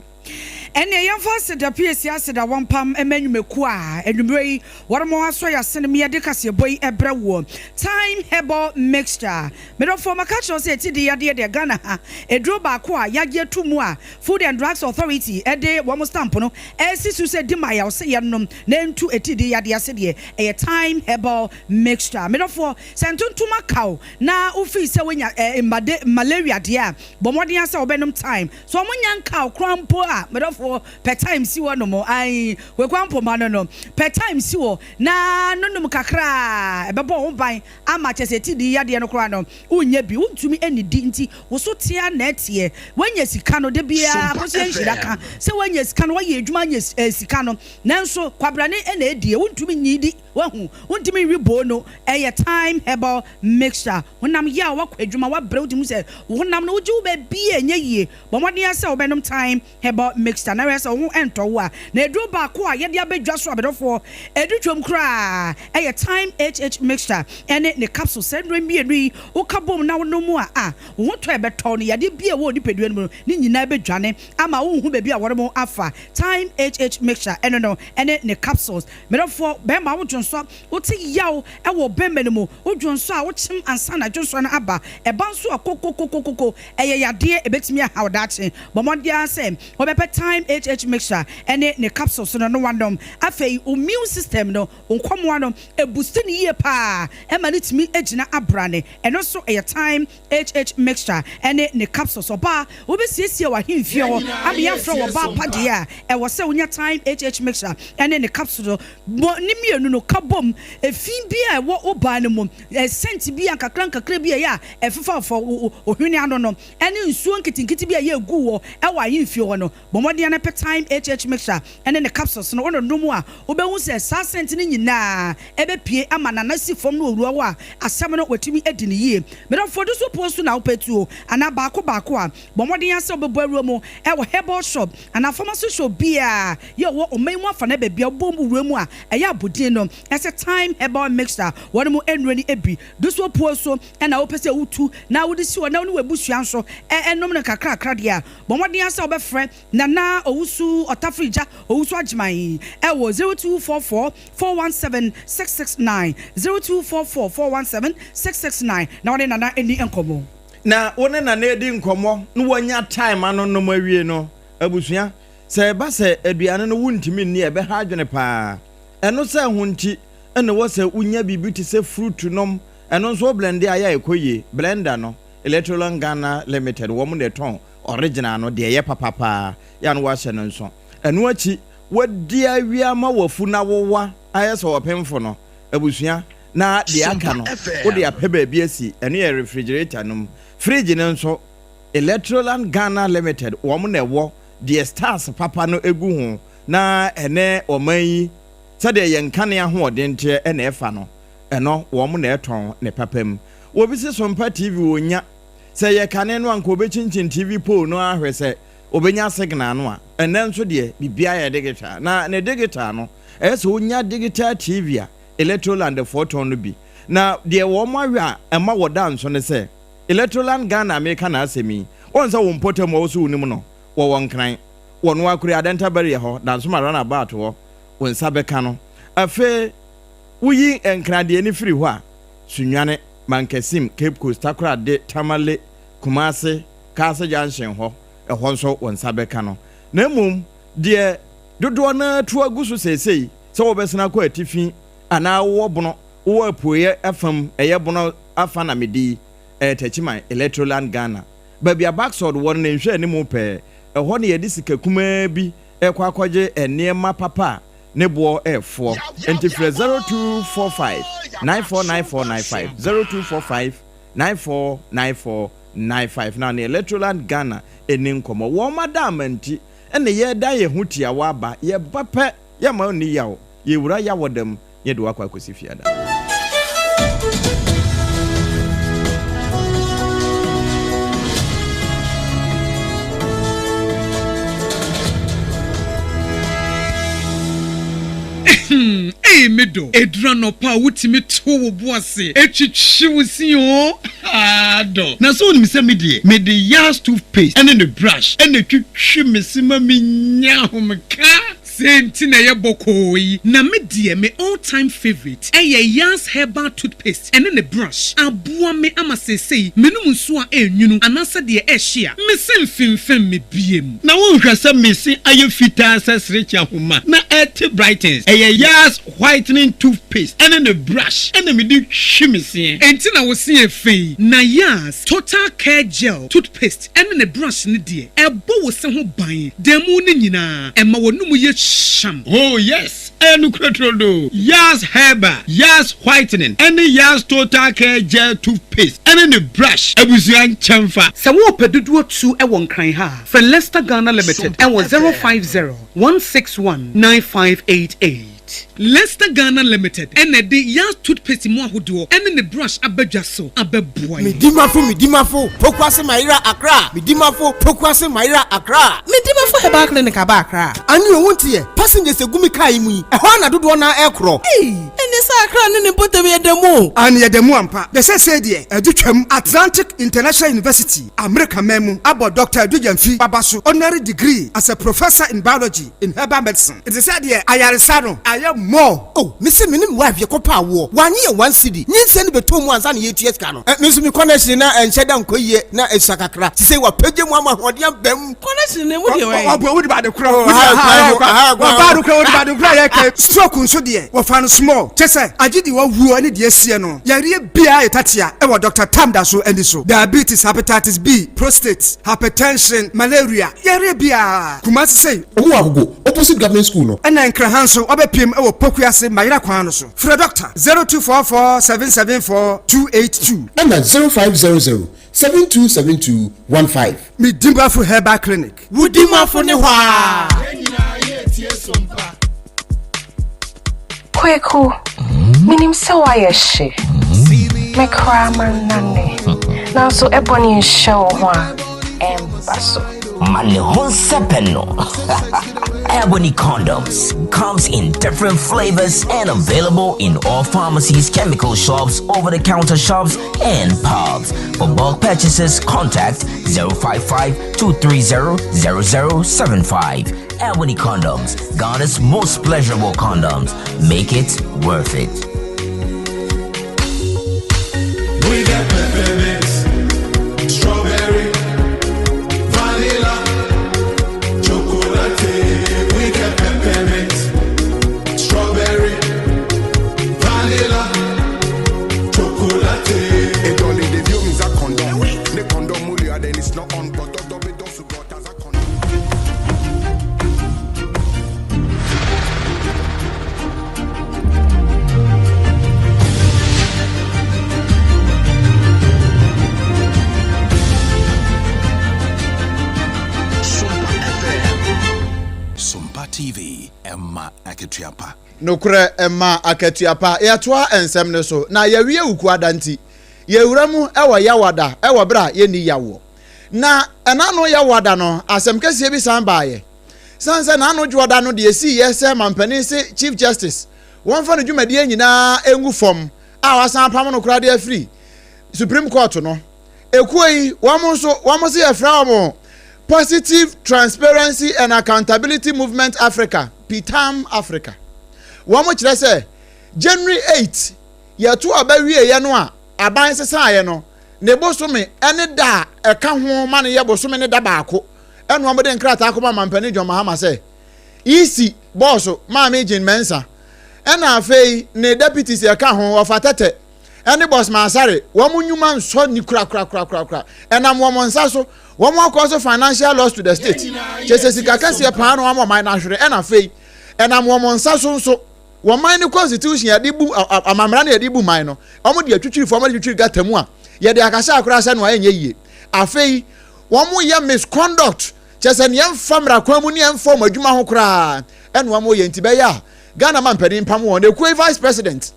Ene yamfa seda PSC aseda wampam emanwumeku a enwumrei wormo aso ya senem ye de kase boy ebrewo time herbal mixture medofo makacho say tidi yade de Ghana ha edro ba ko a yage tumu a Food and Drugs Authority ede wo stamp no esisu se di maya se yenom na ntu etidi yade ase de e time herbal mixture medofo sentuntuma kaw na ofi se wenya malaria de a bomoden ase obenom time so omunya kaw krampo a medofo per time si wo no mo ai we kwampo ma no per time si wo na nonum kakra e bebo ho ban ama cheseti di yade no kra no unye bi untumi enidi nti wo so tia na etie wanya sika no de bia boso enhira ka se wanya sika no waye adwuma nya sika no nanso kwabrane ena edie untumi nyidi wahu untumi ribo no eye time herbal mixture honam ya wakwa adwuma wa brewdi mu se honam no uji wo ba bi enye yie bomode ase wo benom time herbal mixture na resa wo ento wa na edro ba ko a yede abedwa so abedofo edutwom kra eye time HH mixture ene ne capsule sendro mienu wo kabom na wo no mu a wo to ebeto no yade bia wo nipadua no ni nyina bedwane ama wo hu ba bia wo mo afa time HH mixture ene no ene ne capsules medofo be ma wo dwonso wo ti yaw e wo bembe no mu wo dwonso a wo chim ansa na dwonso na aba e banso akokokokoko eye yade ebetimi a hawdache bomodia say wo be time HH mixture ene ne capsules no wandom afei immune system no onkomo no e boost ni ye pa e ma litimi egina abrane eno so e time HH mixture ene ne capsules oba wo be siesie wa himfie ho abia fra wo ba pade a e wo se wonya time HH mixture ene ne capsule ni mienu no kabom e fin bia wo oba ne mum e scent bia kakra bia ya e fefa fo ohwene ano no ene nsuo nkitinkiti bia ya egu wo e wa himfie ho no bomode na time HH mixture ene ne capsules no wono nomu a obehu se sa scent ni nyina ebe pie ama na si fom no owura wa asem no watimi edi ne yie me don fodo so post na opetuo ana baako a bomode ya se obebo awura mu e wo herbal shop ana pharmacy shop bia ye wo omanmu afa na bebia bom wura mu a eya abodin no ese time herbal mixture wono mu enure ni ebi do so post so na opese utu na wodi si wo na no wabusua so enom ne kakra de a bomode ya se obefre na owusu otafrija owusu ajmai ewo 0244417669 0244417669 na wone nana eni enkomo na wone nana edi nkomo no wanya time ano no mawie no abusua se ba se aduane no wuntimi ni ebe ha adwene pa eno se hunti ene wo se unya bibi ti se fruit nom eno so blend aya ekoye blender no Electoral Ghana Limited wo mu de ton original no de ye papa ya no wa hye no nso eno achi wadi awia ma wafu na wowa ayeso wopemfo no abusua na de aka no wo de apeba bi asi eno ye refrigerator no fridge no nso Electoral Ghana Limited wo mu na wo de stars papa no egu ho na ene omanyi sade ye nkane ahoɔdente ene efa no eno wo mu na eton ne papam obi se Sompa TV wonya se ye kane no anko obechinchin TV pole no ahwese obenya signal no a ene nso de bibia ye digital na ne digital no ese wonya digital TV a Electoral and photo no bi na de wo mo ahwe a ema woda nso ne se Electoral Ghana America na asemi onza wo mpotem wo so unim no wo wonkran wono akuri adenta bari ho dan so marana about wo wonsa beka no afe wuyi enkrade ni firi ho a sunwane Mankesim Cape Coast takra de Tamale Kumase Kasa Junction ho ɛhɔ nso wonsa beka no na mum de dodo na tu agusu sesei sɛ wobɛsena kɔ atifi ana wo bono wo apoye afam ɛyɛ bono afa na medi tachiman Electoral Ghana babia backside won na nhwe ne mu pɛ ɛhɔ ne yɛde sika kuma bi ɛkɔ akɔgye ɛnema papa ne bo F4 enti 0245 949495 0245 949495 na ne Electoral Ghana eni nkomo wo madam anti ene ye da ye hutia wa ba ye bapɛ ye ma oni yawo ye wura yawo dem ye de wakwa kosi fiada Medo edrano pa wutimi to wo boase etwitwi wusi o ado na so ni se me de yas toothpaste and the brush and the twitwi mesima menya homka senti na ye bokoi na me die me all time favorite yas herbal toothpaste and the brush aboa me ama sesei menum nso a enwunu anasa de ehia me semfimfem me biem na wo hwasa me se aye fita sesrecha homa na et brightens yas whitening toothpaste and the brush and me di hwimese enti na wo se efei na yas total care gel toothpaste and the brush ne die ebo wo se ho ban demu ne nyina ema wonum ye sham. Oh yes, Enukratrodo. Yas Herbal, Yas Whitening, and the Yas Total Care Gel Toothpaste, and then the brush. Ebusian Chamfa. Sawo pedudu tu e won kan ha. For Leicester Ghana Limited, and was 050-161-9588. Leicester Ghana Limited, and the Yas Toothpaste mo ahodo, and the brush abedwaso abeboy. Midimafo, Pokwase Maira Accra. Midimafo, Pokwase Maira Accra. Midimafo Herbal Clinic Accra. And you won't hear passengers a gumi kaimui. A hwana do one aircraw. Hey, and this Accra and put away the moon. And yet the Muampa, the Sadia, a Duchem Atlantic International University, America Memo, about Dr. Dujanfi Babasu, honorary degree as a professor in biology in herbal medicine. It is said here, Ayarisano, I am more. Oh, Missy Minim wife, your copa war. 1 year, 1 city. Need send me 2 months and 8 years cano. Miss me connection and Shadam Koye, na a Sakakra. To say what Pedium Mama, what you have them. Connection, what you are about the crowd. Stroke on so dear, what found small. Chessa, I did the one who any dear Siano. Yaria Bia Tatia, and what Dr. Tamdaso and so. Diabetes, hepatitis B, prostate, hypertension, malaria. Yaria Bia. Kumasi say, oh, go opposite government school. And then Krahanso, Obepim, or Pokuase, Maira Quanoso. For a doctor, 0244 774 282. And at 0500-727215. Midimba for Herbal Clinic. Wudima for Newa. Kweku, minim sawa yeshe. Me kraman nane. Na so ebony show one Ambassadorial. Male hon sepeno. Ebony Condoms comes in different flavors and available in all pharmacies, chemical shops, over-the-counter shops, and pubs. For bulk purchases, contact 055-230-0075. Ebony Condoms, Ghana's most pleasurable condoms. Make it worth it. We got peppermint, strawberry, vanilla, chocolate. We got peppermint, strawberry, vanilla, chocolate. It only the view is a condom. The condom mulia then it's not on, but don't support as a condom. Sompa TV, Emma Aketiapa. Nokure Emma Aketiapa. Yatoa ensem ne so. Na yewie uku adanti. Yewuramu ewa yawada, ewa bra yeni yawo. Na enano yawada no, asem kese bi sanbaye. Sanse na anu jwada no de esi yese mampani se Chief Justice. Wonfa no dwumade nyina engu fom. A wasan pam no kura de afri. Supreme Court no. Ekuyi wamo se yefra mo. Positive Transparency and Accountability Movement Africa, PTAM Africa. Wamo kire se January 8 yeto abawie ye no a aban sesa ye no ne bosome ene da eka ho ma ne ye bosome ne da baako eno amode nkrata akoma mampani John Mahama se isi boss ma Jane Mensa ena afei ne deputies eka ho ofatete ene boss Masare wamo nyuma nso ni kura ena mo nsa so wamo cause financial loss to the state chese sikakase pa no wamo man na hwere ena afei ena mo nsa so woman the constitution ya dibu amamra na ya dibu man no omo de atwitwiri fo omo de twitwiri gatamu a ye de akasha akora sha no ayenye yie afei womo ya misconduct chese ne yemfamra kwamu ne yemfom adwuma ho kora ene womo ye ntibe ya Ghana man pedin pam won the vice president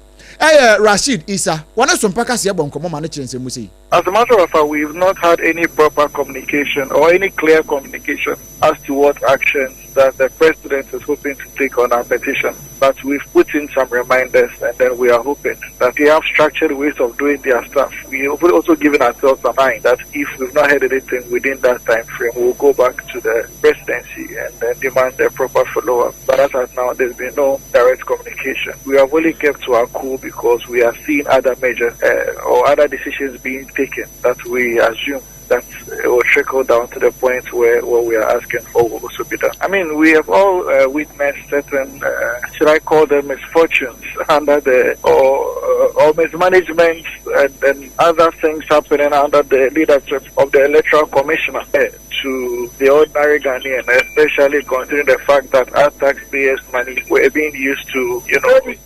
Rashid Issa wana so mpaka se bonkomo ma ne kirense mu sei. As a matter of fact, we've not had any proper communication or any clear communication as to what actions that the president is hoping to take on our petition. But we've put in some reminders, and then we are hoping that they have structured ways of doing their stuff. We have also given ourselves a time that if we've not heard anything within that time frame, we'll go back to the presidency and then demand a proper follow-up. But as of now, there's been no direct communication. We have only kept to our cool because we are seeing other measures or other decisions being taken that we assume that it will trickle down to the point where what we are asking for will also be done. I mean, we have all witnessed certain, should I call them misfortunes under the, or mismanagement and other things happening under the leadership of the Electoral Commissioner to the ordinary Ghanaian, especially considering the fact that our taxpayers' money were being used to,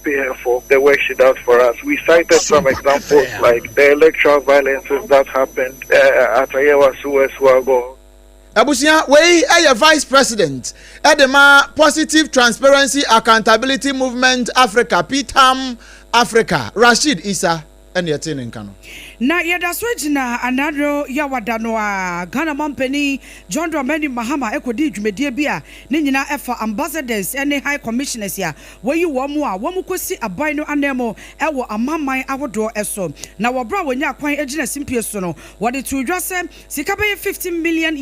pay her for the work she does for us. We cited some examples like the electoral violences that happened at Abusia, we are vice president Edema Positive Transparency Accountability Movement Africa, PTAM Africa, Rashid Issa, and Yatin in Kano. Na yada swejina anadro yawada no a Ghana Mampani John Dramani Mahama ekodi dwumedie bia ne nyina efa ambassadors ene high commissioners ya weyi womu a womu kosi aban no anemo ewo amamman awodo eso na wobra wonya kwan egina simpie so no wode to dwase sika be $15 million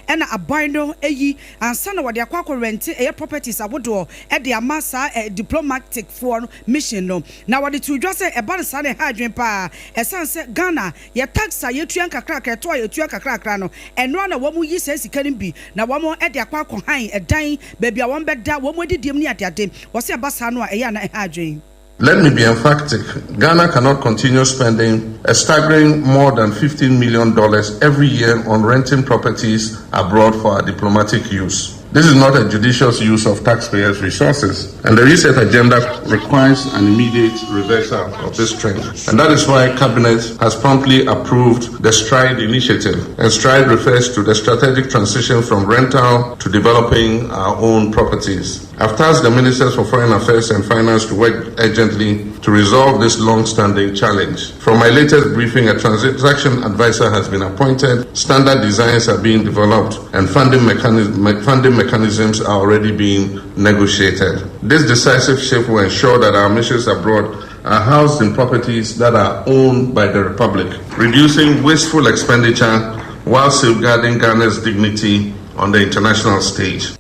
ena aban no eyi ansa na wode akwa rent e properties awodo e de amasa diplomatic for mission no na wode to dwase e ban sa ne ha adwen pa esa Ghana ya taxa yetuan kakra to yetuan kakra no enro na womu yi se sika bi na womu e de akwa han edan baby a won beda womu didiem ni ade wo se abasa no a eya na ha adwen. Let me be emphatic. Ghana cannot continue spending a staggering more than $15 million every year on renting properties abroad for our diplomatic use. This is not a judicious use of taxpayers' resources, and the reset agenda requires an immediate reversal of this trend. And that is why Cabinet has promptly approved the STRIDE initiative. And STRIDE refers to the strategic transition from rental to developing our own properties. I've tasked the Ministers for Foreign Affairs and Finance to work urgently to resolve this long-standing challenge. From my latest briefing, a transaction advisor has been appointed, standard designs are being developed, and funding mechanisms mechanisms are already being negotiated. This decisive shift will ensure that our missions abroad are housed in properties that are owned by the Republic, reducing wasteful expenditure while safeguarding Ghana's dignity on the international stage.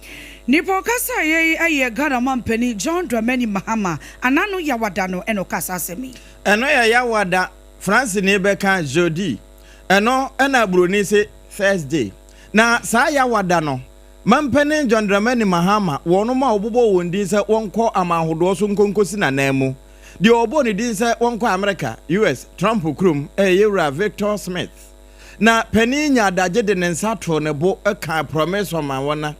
Nipo kasa ye Ghana mampeni John Dramani Mahama anano yawadano eno kasa semi. Eno ya yawada France nebeka jodi. Eno ena broni se Thursday. Na sa yawadano mampeni John Dramani Mahama wono ma obobo wondi se wonko amahodo so nkonkosi na nemu. Di obo ni di se wonko America US Trump krum yewra Victor Smith. Na peni nya daje de nensa to ne bo eka promise ma wona.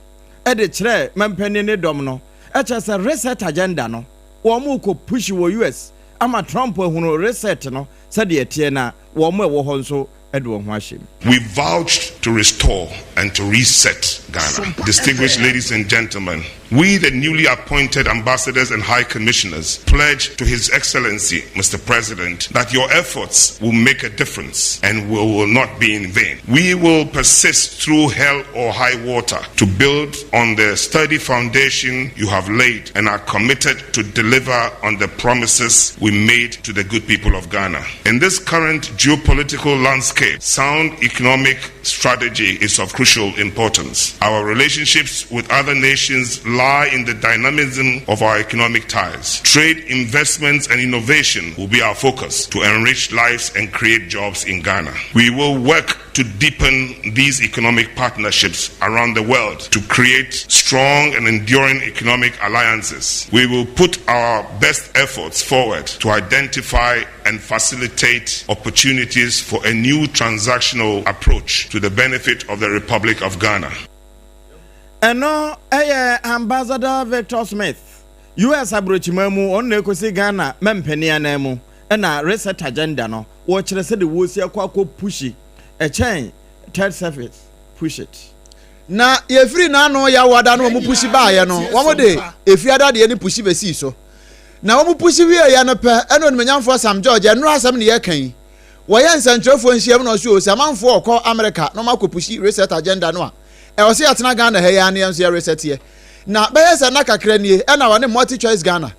Ede chere mampeni ne dom no eche se reset agenda no wo mu ko push wo US ama Trump ehunu reset no se de etie na wo mu ewo ho nso ede wo ho ahye. We vouched to restore and to reset Ghana. Distinguished ladies and gentlemen, we, the newly appointed ambassadors and high commissioners, pledge to His Excellency, Mr. President, that your efforts will make a difference and will not be in vain. We will persist through hell or high water to build on the sturdy foundation you have laid and are committed to deliver on the promises we made to the good people of Ghana. In this current geopolitical landscape, sound economic strategy is of crucial importance. Our relationships with other nations lie in the dynamism of our economic ties. Trade, investments, and innovation will be our focus to enrich lives and create jobs in Ghana. We will work to deepen these economic partnerships around the world to create strong and enduring economic alliances. We will put our best efforts forward to identify and facilitate opportunities for a new transactional approach to the benefit of the Republic of Ghana. Eno Ambassador Victor Smith US abrochimemu on nekosi Ghana mempeni anemu ena reset agenda no wo kire se de wosi akwa pushi a chain third service push it na ye free na no ya wada no mu pushi ba ye no wo de efiada de ni pushi besi so na wo mu pushi wi ya no pe eno ni menyamfo Sam George eno asam ne ye kan wo ye nsantrofo nhiem no so o samanfo okọ America no makopushi reset agenda no a e o se atena Ghana he ya ne enso reset ye na be ye se na kakra nie e na wone multi choice Ghana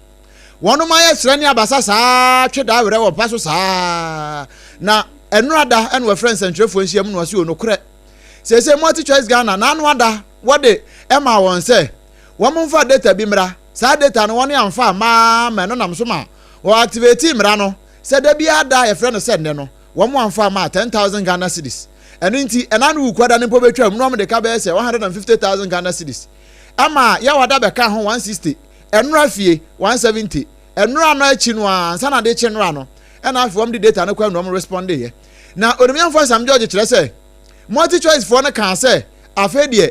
wono ma ye sra ne abasa saa tweda were wo paso saa na eno ada eno we friends nsantrofo nhiem no so no kure se multi choice Ghana na anu ada wode e ma won se wo mfa data bi mra saa data no wone amfa ma no nam so ma wo activate mra no se da bi ada ye friend se ne no wo mo amfa ma 10,000 Ghana cedis eno nti enanu kwada ne po betwam no mo de ka be se 150,000 Ghana cedis ama ya wada be ka ho 160 eno afie 170 eno ano achi no ansa na de chi no ano ena afie wo de data no kwa no mo respond ye na onimian for Sam George kire se multi choice for no kan say afa de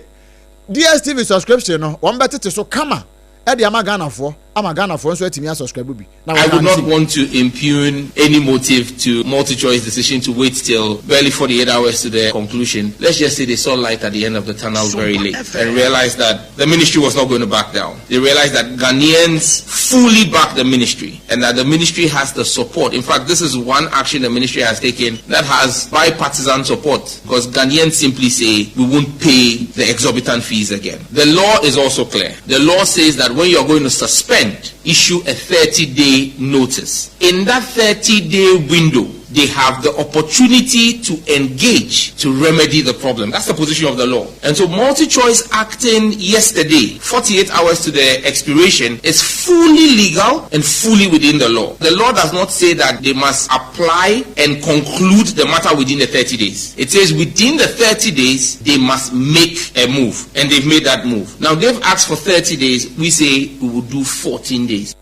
DSTV subscription no won betete so kama e de Ghana for nso atimi subscribe bi I would not want to impugn any motive to multi-choice decision to wait till barely 48 hours to the conclusion. Let's just say they saw light at the end of the tunnel very late and realized that the ministry was not going to back down. They realized that Ghanaians fully back the ministry and that the ministry has the support. In fact, this is one action the ministry has taken that has bipartisan support because Ghanaians simply say we won't pay the exorbitant fees again. The law is also clear. The law says that when you're going to suspend, issue a 30-day notice. In that 30-day window, they have the opportunity to engage to remedy the problem. That's the position of the law. And so multi-choice acting yesterday, 48 hours to the expiration, is fully legal and fully within the law. The law does not say that they must apply and conclude the matter within the 30 days. It says within the 30 days, they must make a move. And they've made that move. Now they've asked for 30 days. We say we will do 14 days.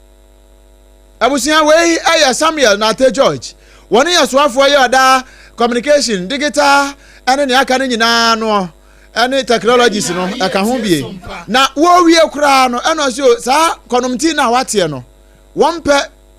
Abusia we aya Samuel Nate George. One year swafo ye oda communication digital ene ne aka ne nyina no ene technologies no aka ho bie na wo wie kura no eno so sa konomti na wate no wonpe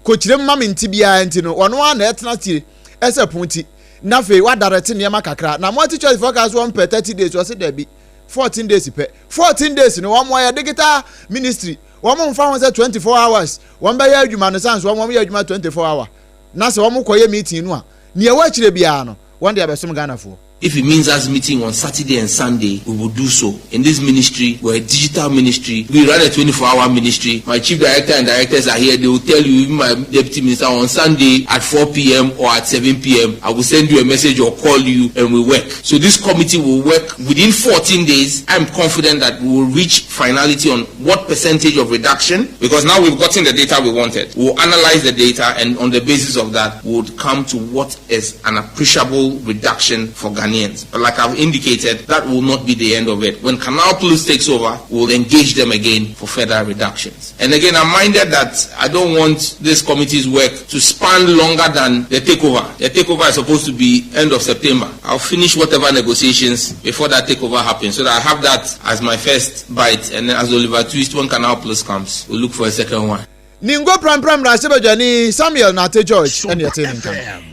kokyire mama nti bia nti no ono na etena tire ese punti na fe wa direct ne ma kakra na multi choice forecast wonpe 30 days o se da bi 14 days pe 14 days no wo mo ya digital ministry wo mo mfa ho se 24 hours wo mba ya adwuma no sans wo mo ya adwuma 24 hours na se wo mo koye meeting no a ne e wa kire bia no won de abesom Ghana fo If it means us meeting on Saturday and Sunday, we will do so. In this ministry, we're a digital ministry. We run a 24-hour ministry. My chief director and directors are here. They will tell you, even my deputy minister, on Sunday at 4 p.m. or at 7 p.m., I will send you a message or call you and we work. So this committee will work within 14 days. I'm confident that we will reach finality on what percentage of reduction, because now we've gotten the data we wanted. We'll analyze the data, and on the basis of that, we would come to what is an appreciable reduction for Ghanaians. But like I've indicated, that will not be the end of it. When Canal Plus takes over, we'll engage them again for further reductions. And again, I'm minded that I don't want this committee's work to span longer than the takeover. The takeover is supposed to be end of September. I'll finish whatever negotiations before that takeover happens, so that I have that as my first bite, and then as Oliver Twist, when Canal Plus comes, we'll look for a second one. Ningo pram Rasebajani Samuel Nate George and your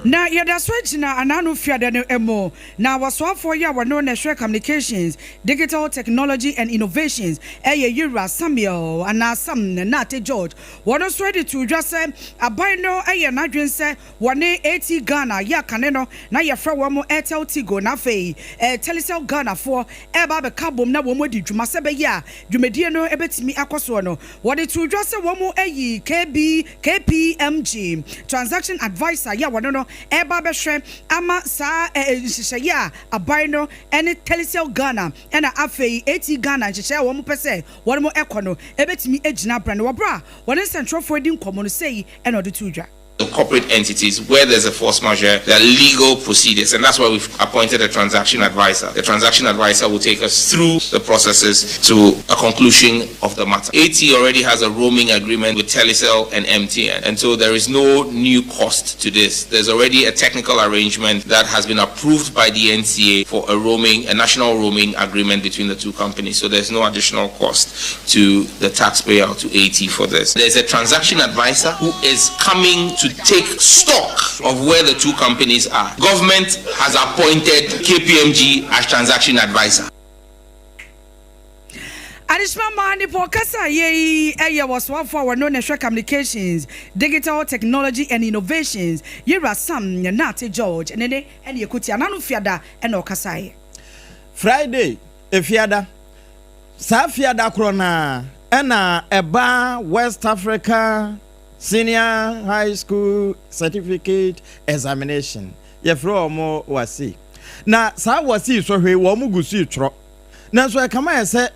Now, yada switch na ananu fiada no emo. Now, was swap for ya were known as Share Communications, Digital Technology and Innovations. Yura Samuel and now some Nate George. One was ready to just say a bino a nadrin say 180 Ghana ya caneno na ya fra one more Airtel Tigo na fe Telecel Ghana for Eba Cabum na womodi Jumasebe ya Jumediano ebetimi akoswono. What it to just say one more KPMG transaction advisor ya wanono eba behwe ama sa ya abino ene Telecel Ghana ena afei 80 Ghana nhye wo mo pese wo mo ekono ebetimi agina brand wo bra won central for din komo no sei ena odi tudwa. Corporate entities where there's a force majeure, there are legal procedures, and that's why we've appointed a transaction advisor. The transaction advisor will take us through the processes to a conclusion of the matter. AT already has a roaming agreement with Telecel and MTN, and so there is no new cost to this. There's already a technical arrangement that has been approved by the NCA for a national roaming agreement between the two companies, so there's no additional cost to the taxpayer or to AT for this. There's a transaction advisor who is coming to take stock of where the two companies are. Government has appointed KPMG as transaction advisor. Adishma mani po kasa ye was one for known as Share Communications, Digital Technology and Innovations. Yira Sam Nate George and Yakuti Ananu Fiada and Okasai. Friday, Fiada Sa Fiada Krona Ena Eba West Africa Senior High School Certificate Examination. Yefro mo wasi. Na sa wasi so hwe wo mu gusi tro. Na so kama say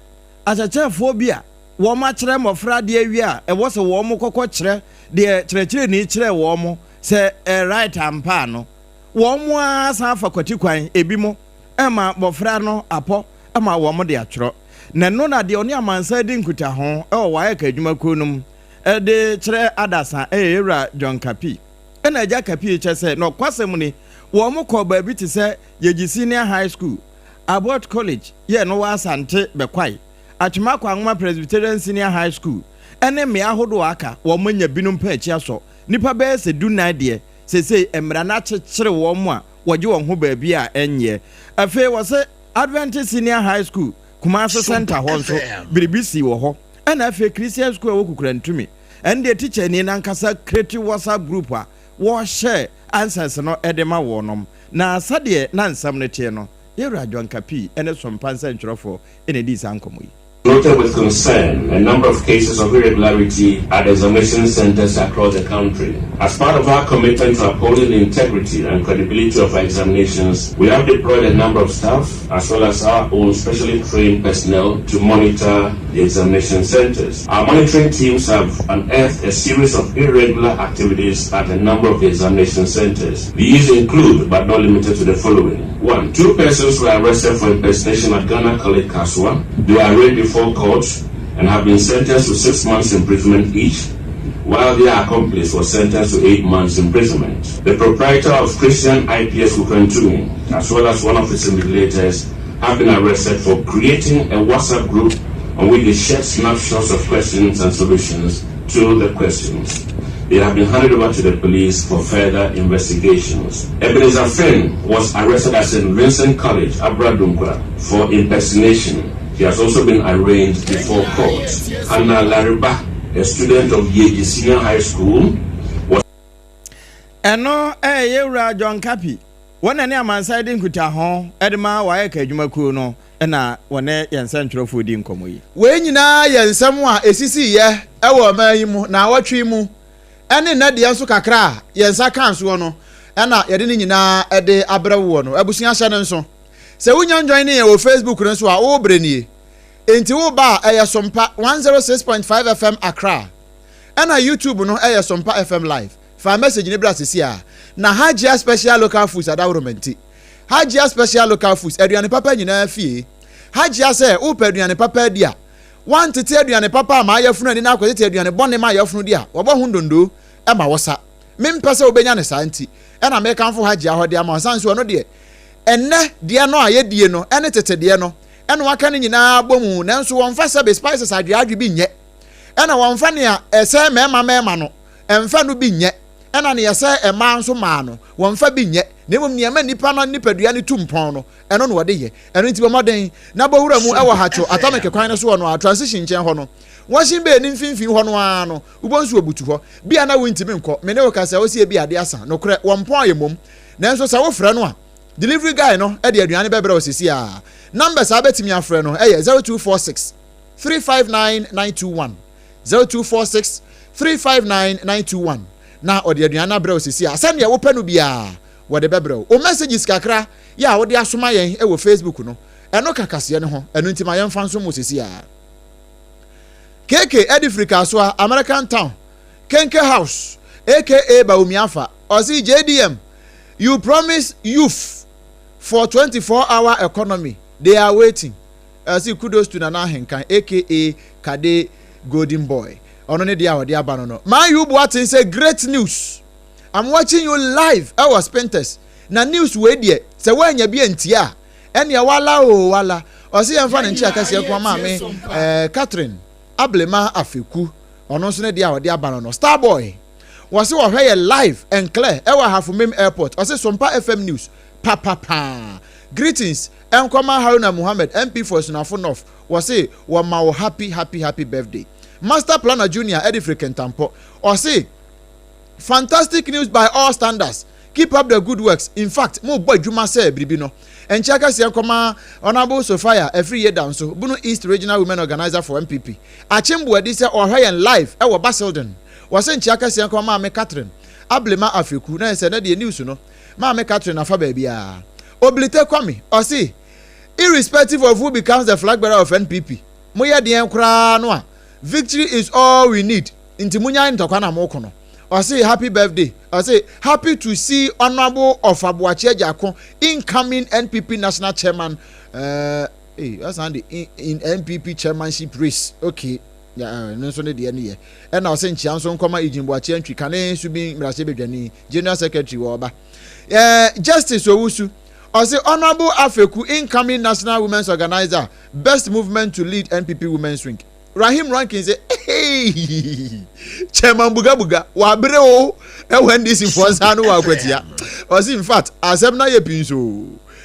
achache phobia wo ma kire mofra de awi a e wo se wo mu kokko kire de kire ni kire wo mu se right ampa no. Wo mu asa fa kwati kwan ebi mo e ma mofra no apo e ma wo mu de atro. Na no na de oni amansa di nkuta ho e wo wa ka adwuma konum. De chere adasa era John Kapi ena eja Kapi chese no kwasem ni wo mo ko ba bi ti se yeji senior high school Abbott College ye no wa asante bekwai atuma kwa nwa Presbyterian Senior High School ene me ahodo aka wo mo nya binum pa achi aso nipa be se du na de se emra na chechere wo mo a woje won ho ba bi a enye afi wo se Adventist Senior High School Kumasi Center ho so biribisi wo ho ena afi Christian School wo kukura ntumi and the teacher ni nankasa creative WhatsApp group a wo share answers no edema wonom na sade na nsam ne tie no yewra John Kapi ene Sompa ntwerofo ene di sankomo yi. Noted with concern a number of cases of irregularity at examination centers across the country. As part of our commitment to upholding the integrity and credibility of our examinations, we have deployed a number of staff as well as our own specially trained personnel to monitor the examination centers. Our monitoring teams have unearthed a series of irregular activities at a number of the examination centers. These include, but not limited to, the following. 1. 2 persons were arrested for impersonation at Ghana College Kaswa. They were arraigned before court and have been sentenced to 6 months imprisonment each, while their accomplice was sentenced to 8 months imprisonment. The proprietor of Christian IPS Kukwentumi, as well as one of its invigilators, have been arrested for creating a WhatsApp group on which they shared snapshots of questions and solutions to the questions. They have been handed over to the police for further investigations. Ebenezer Finn was arrested at St. Vincent College, Abradunkwa, for impersonation. He has also been arraigned before court. Hannah Lariba, a student of Yeji Senior High School, was Eno yewra John Kapi wɔn ne amansa de nkuta ho ɛdema wɔayɛ ka adwumakuo no ɛna wɔne yɛnsa ntwerɛfoɔ di nkɔmmɔ yi. wei nyinaa yɛ nsɛm a esisi yɛ ɛwɔ ɔman yi mu na awɔtwe mu ɛne nnɛdeɛ nso kakra a yɛnsa ka nsoɔ no ɛna yɛde ne nyinaa ɛde abrɛwo no abusua hyɛ ne nso sɛ wonya njɔn ne yɛ wɔ Facebook no nso a wobrɛ nie enti wo ba ɛyɛ Sompa 106.5 FM Accra ɛna YouTube no ɛyɛ Sompa FM Live fa message ne bra sisi a na Hajia Special Local Foods adawromenti Hajia Special Local Foods aduane papa nyinaa fie Hajia sɛ wo pɛ aduane papa di a wan tete aduane papa ma ayefunu ani na akwete aduane bɔne ma ayefunu di a wɔbɔ ho ndondo ɛma wɔsa mempɛ sɛ wobɛnya ne saa nti ɛna mekamfo Hajia hɔ de ama sanso no de ɛnɛ de no ayedie no ɛne tete de no ɛna waka ne nyinaa bomu nanso wɔmfa sɛ be spices adwe bi nyɛ ɛna wɔmfa ne a ɛsɛ mɛma no ɛmfa no bi nyɛ ɛna ne yɛsɛ ɛma nso maa no wɔmfa bi nyɛ na mmom nneɛma nipa no nipadua ne tumpɔn no ɛno no wɔde yɛ ɛno nti bɔmɔden na bɔwura mu ɛwɔ hacho atomic kwan no so wɔ no a transition nkyɛn hɔ no wɔhyin bɛɛ ne mfimfini hɔ no a no wobɔnso obutu hɔ bia na wontimi nkɔ me ne wo ka sɛ wo sie bi ade asa no korɛ wɔmpɔn ayɛ mom nanso sɛ wofrɛ no a delivery guy no ɛde aduane bɛbrɛ wo sisi a number saa bɛtumi afrɛ no ɛyɛ 0246 359 921 0246 359 921 na ɔde aduane abrɛ wo sisi a sɛnea wopɛ no bia wɔde bɛbrɛ o messages kakra ya a wɔde asoma yɛn ɛwɔ Facebook no ɛno kakaseɛ ne ho ɛno nti ma yɛmfa nso mo sisi a KK Edifrika so a American Town Kenke House aka Baumiafa ɔsi JDM you promise youth for 24-hour economy they are waiting ɛsi kudos to Nana Henkan aka Kade Golden Boy ɔno ne dia wɔde aba no man you boatin say great news I'm watching you live our Spinters na news we die se wanya bi antia ene wala o se yemfa ne nchia kase ko ma me Catherine Ablema Afeku ono so ne dia wo dia ba no Starboy wo se wo hwe live and clear e wa Hafumem Airport o se Sompa FM News pa greetings Enkoma Haruna Muhammad MP for Sunafo North wo se wo ma wo happy birthday Master Planner Junior Edifrican Tampo o se fantastic news by all standards. Keep up the good works. In fact, mo boy Juma say bribi no. And chaka si akoma Honorable Sophia every year down so Bunu East Regional Women Organizer for MPP. Achimbu edi say or high and live e wo Basildon. Was in chaka si akoma me Catherine. Ablema Afriku na say na the news no. Ma me Catherine afa baby a. Oblite kwame or see irrespective of who becomes the flag bearer of NPP. Mo ye de enkra no a. Victory is all we need. Inti munya ntokwa na mo kono. I say happy birthday. I say happy to see Honorable of Abuache Jako incoming NPP national chairman. That's Andy in NPP chairmanship race. Okay, yeah, no so the end and I'll send Chanson Koma Ijimbuache and Tricane Subi Mrasebejani, General Secretary Waba. Justice Owusu. I say Honorable Afeku incoming national women's organizer, best movement to lead NPP women's wing. Rahim Rankin say, hey, Chairman Buga, wabre o, when this in Fonsano wa kwetia. Was in fact, asem na ye pinso.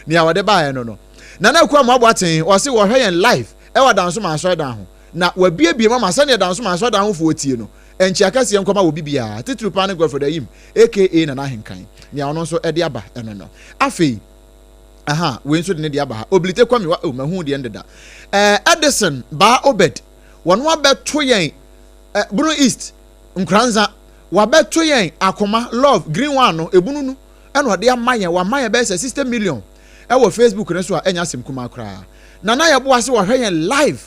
Ni awade ba no. Nana kwa mabwaten, was say wo hwe live. E wa danso ma so dan ho. Na wa bie mama sane danso ma so dan ho fo tie no. Enchi akase nkoma wo bibia. Titru pa ne go for the him, aka Nana Henkan. Ni awon so e de aba eno no. Afei aha, we nso de ne de aba ha. Oblite kwame wa o mahu de endeda. Edison ba Obed one wa beto yen Bruno East nkranza wa beto yen akoma love green one no ebunu no e no de amaye wa maye be 60 million e wo Facebook ne so a enya sem kuma kra na na ye bo ase wo hwe yen live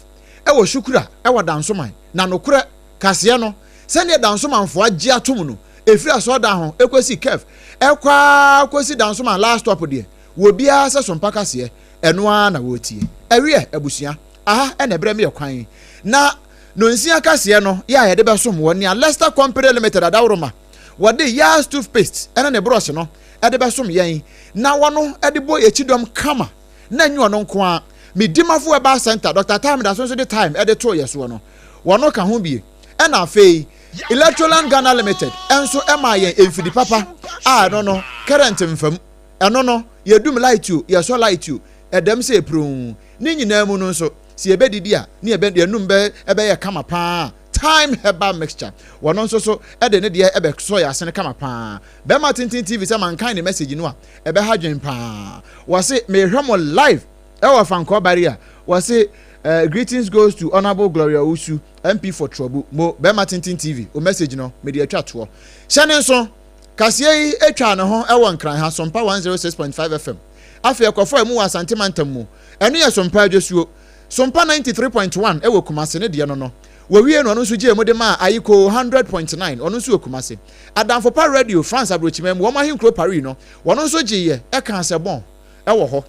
e wo shukura e wo danso man na no kura kase no se ne danso man fo agi atom no efiri aso da ho ekosi kef e kwa kosi danso man last stop de wo bia se so mpaka se eno a na wo tie ewie abusua aha e na ebre me kwan na no nsia kase no ya ye de besom woni a Leicester Company Limited adawroma wode Yas toothpaste ene ne brush no e de besom yen na wono e de boy echidom kama na nyu ono nko a medimafo eba center Dr. Time da so the time e de to yeso no wono ka ho bie e na afei Electroland Ghana Limited enso e ma yen emfidi papa no current mfam eno no ye dum light you ye so light you e dem se prun ni nyina mu no so si ebe didi a ni ebe enum be ebe ye kama pa time herbal mixture wɔno nso so ɛde ne deɛ ɛbɛ so yɛ asene kama paa bɛma tintin tv sɛ mankan ne message no a ɛbɛha dwen paa wɔse mehwɛ mo live ɛwɔ fanko barrier wɔse greetings goes to Honorable Gloria Usu MP for Trouble mo bɛma tintin tv o message no me de atwa toɔ hyɛne nso kaseɛ yi atwa ne ho ɛwɔ nkran ha Sompa 106.5 FM afei ɛkɔfo mu wɔ Asante Mantam mu ɛno yɛ Sompa adwosuo Sompa 93.1 ɛwɔ Kumase ne deɛ no wɔwie no ɔno nso gye mu de ma Ayiko 100.9 ɔno nso wɔ Kumase Adamfo Pa Radio France Abrochimam wɔn ahenkro Paris no wɔno nso gye yɛ ɛka asɛbɔn ɛwɔ hɔ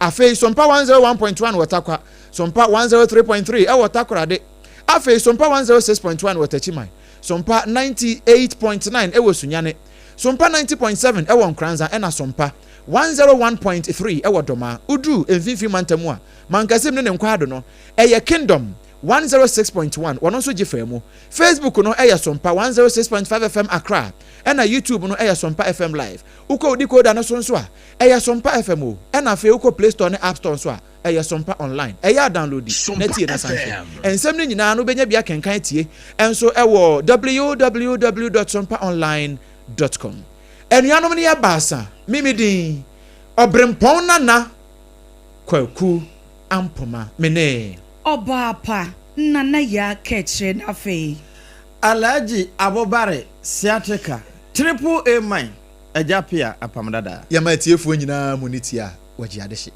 afei Sompa 101.1 wɔ Takwa Sompa 103.3 ɛwɔ Takorade afei Sompa 106.1 wɔ Tachiman Sompa 98.9 ɛwɔ Sunyane Sompa 90.7 ɛwɔ Nkranza ɛna Sompa 101.3 ɛwɔ Doma Udu mfimfini mantamu a mankasim ne nkwado no ɛyɛ Kingdom 106.1 wɔno nso gye fa mu Facebook no ɛyɛ Sompa 106.5 FM Accra ɛna YouTube no ɛyɛ Sompa FM Live ukɔ odi koda no so nso a ɛyɛ Sompa FM o ɛna afei ukɔ Play Store ne App Store nso a ɛyɛ Sompa Online ɛyɛ download na tie na sanfo ensɛm ne nyinaa no benya bia kenkan tie ɛnso ɛwɔ www.sompaonline.com ɛnuanom ne yɛ baasa mimidin ɔbrempɔn nana kwaku ampoma mene Obapa nana ya ketche na fe Alhaji Abobare Siateka Triple A mine Ajapia apamdada Yama tiefu nyina munitia waji adehye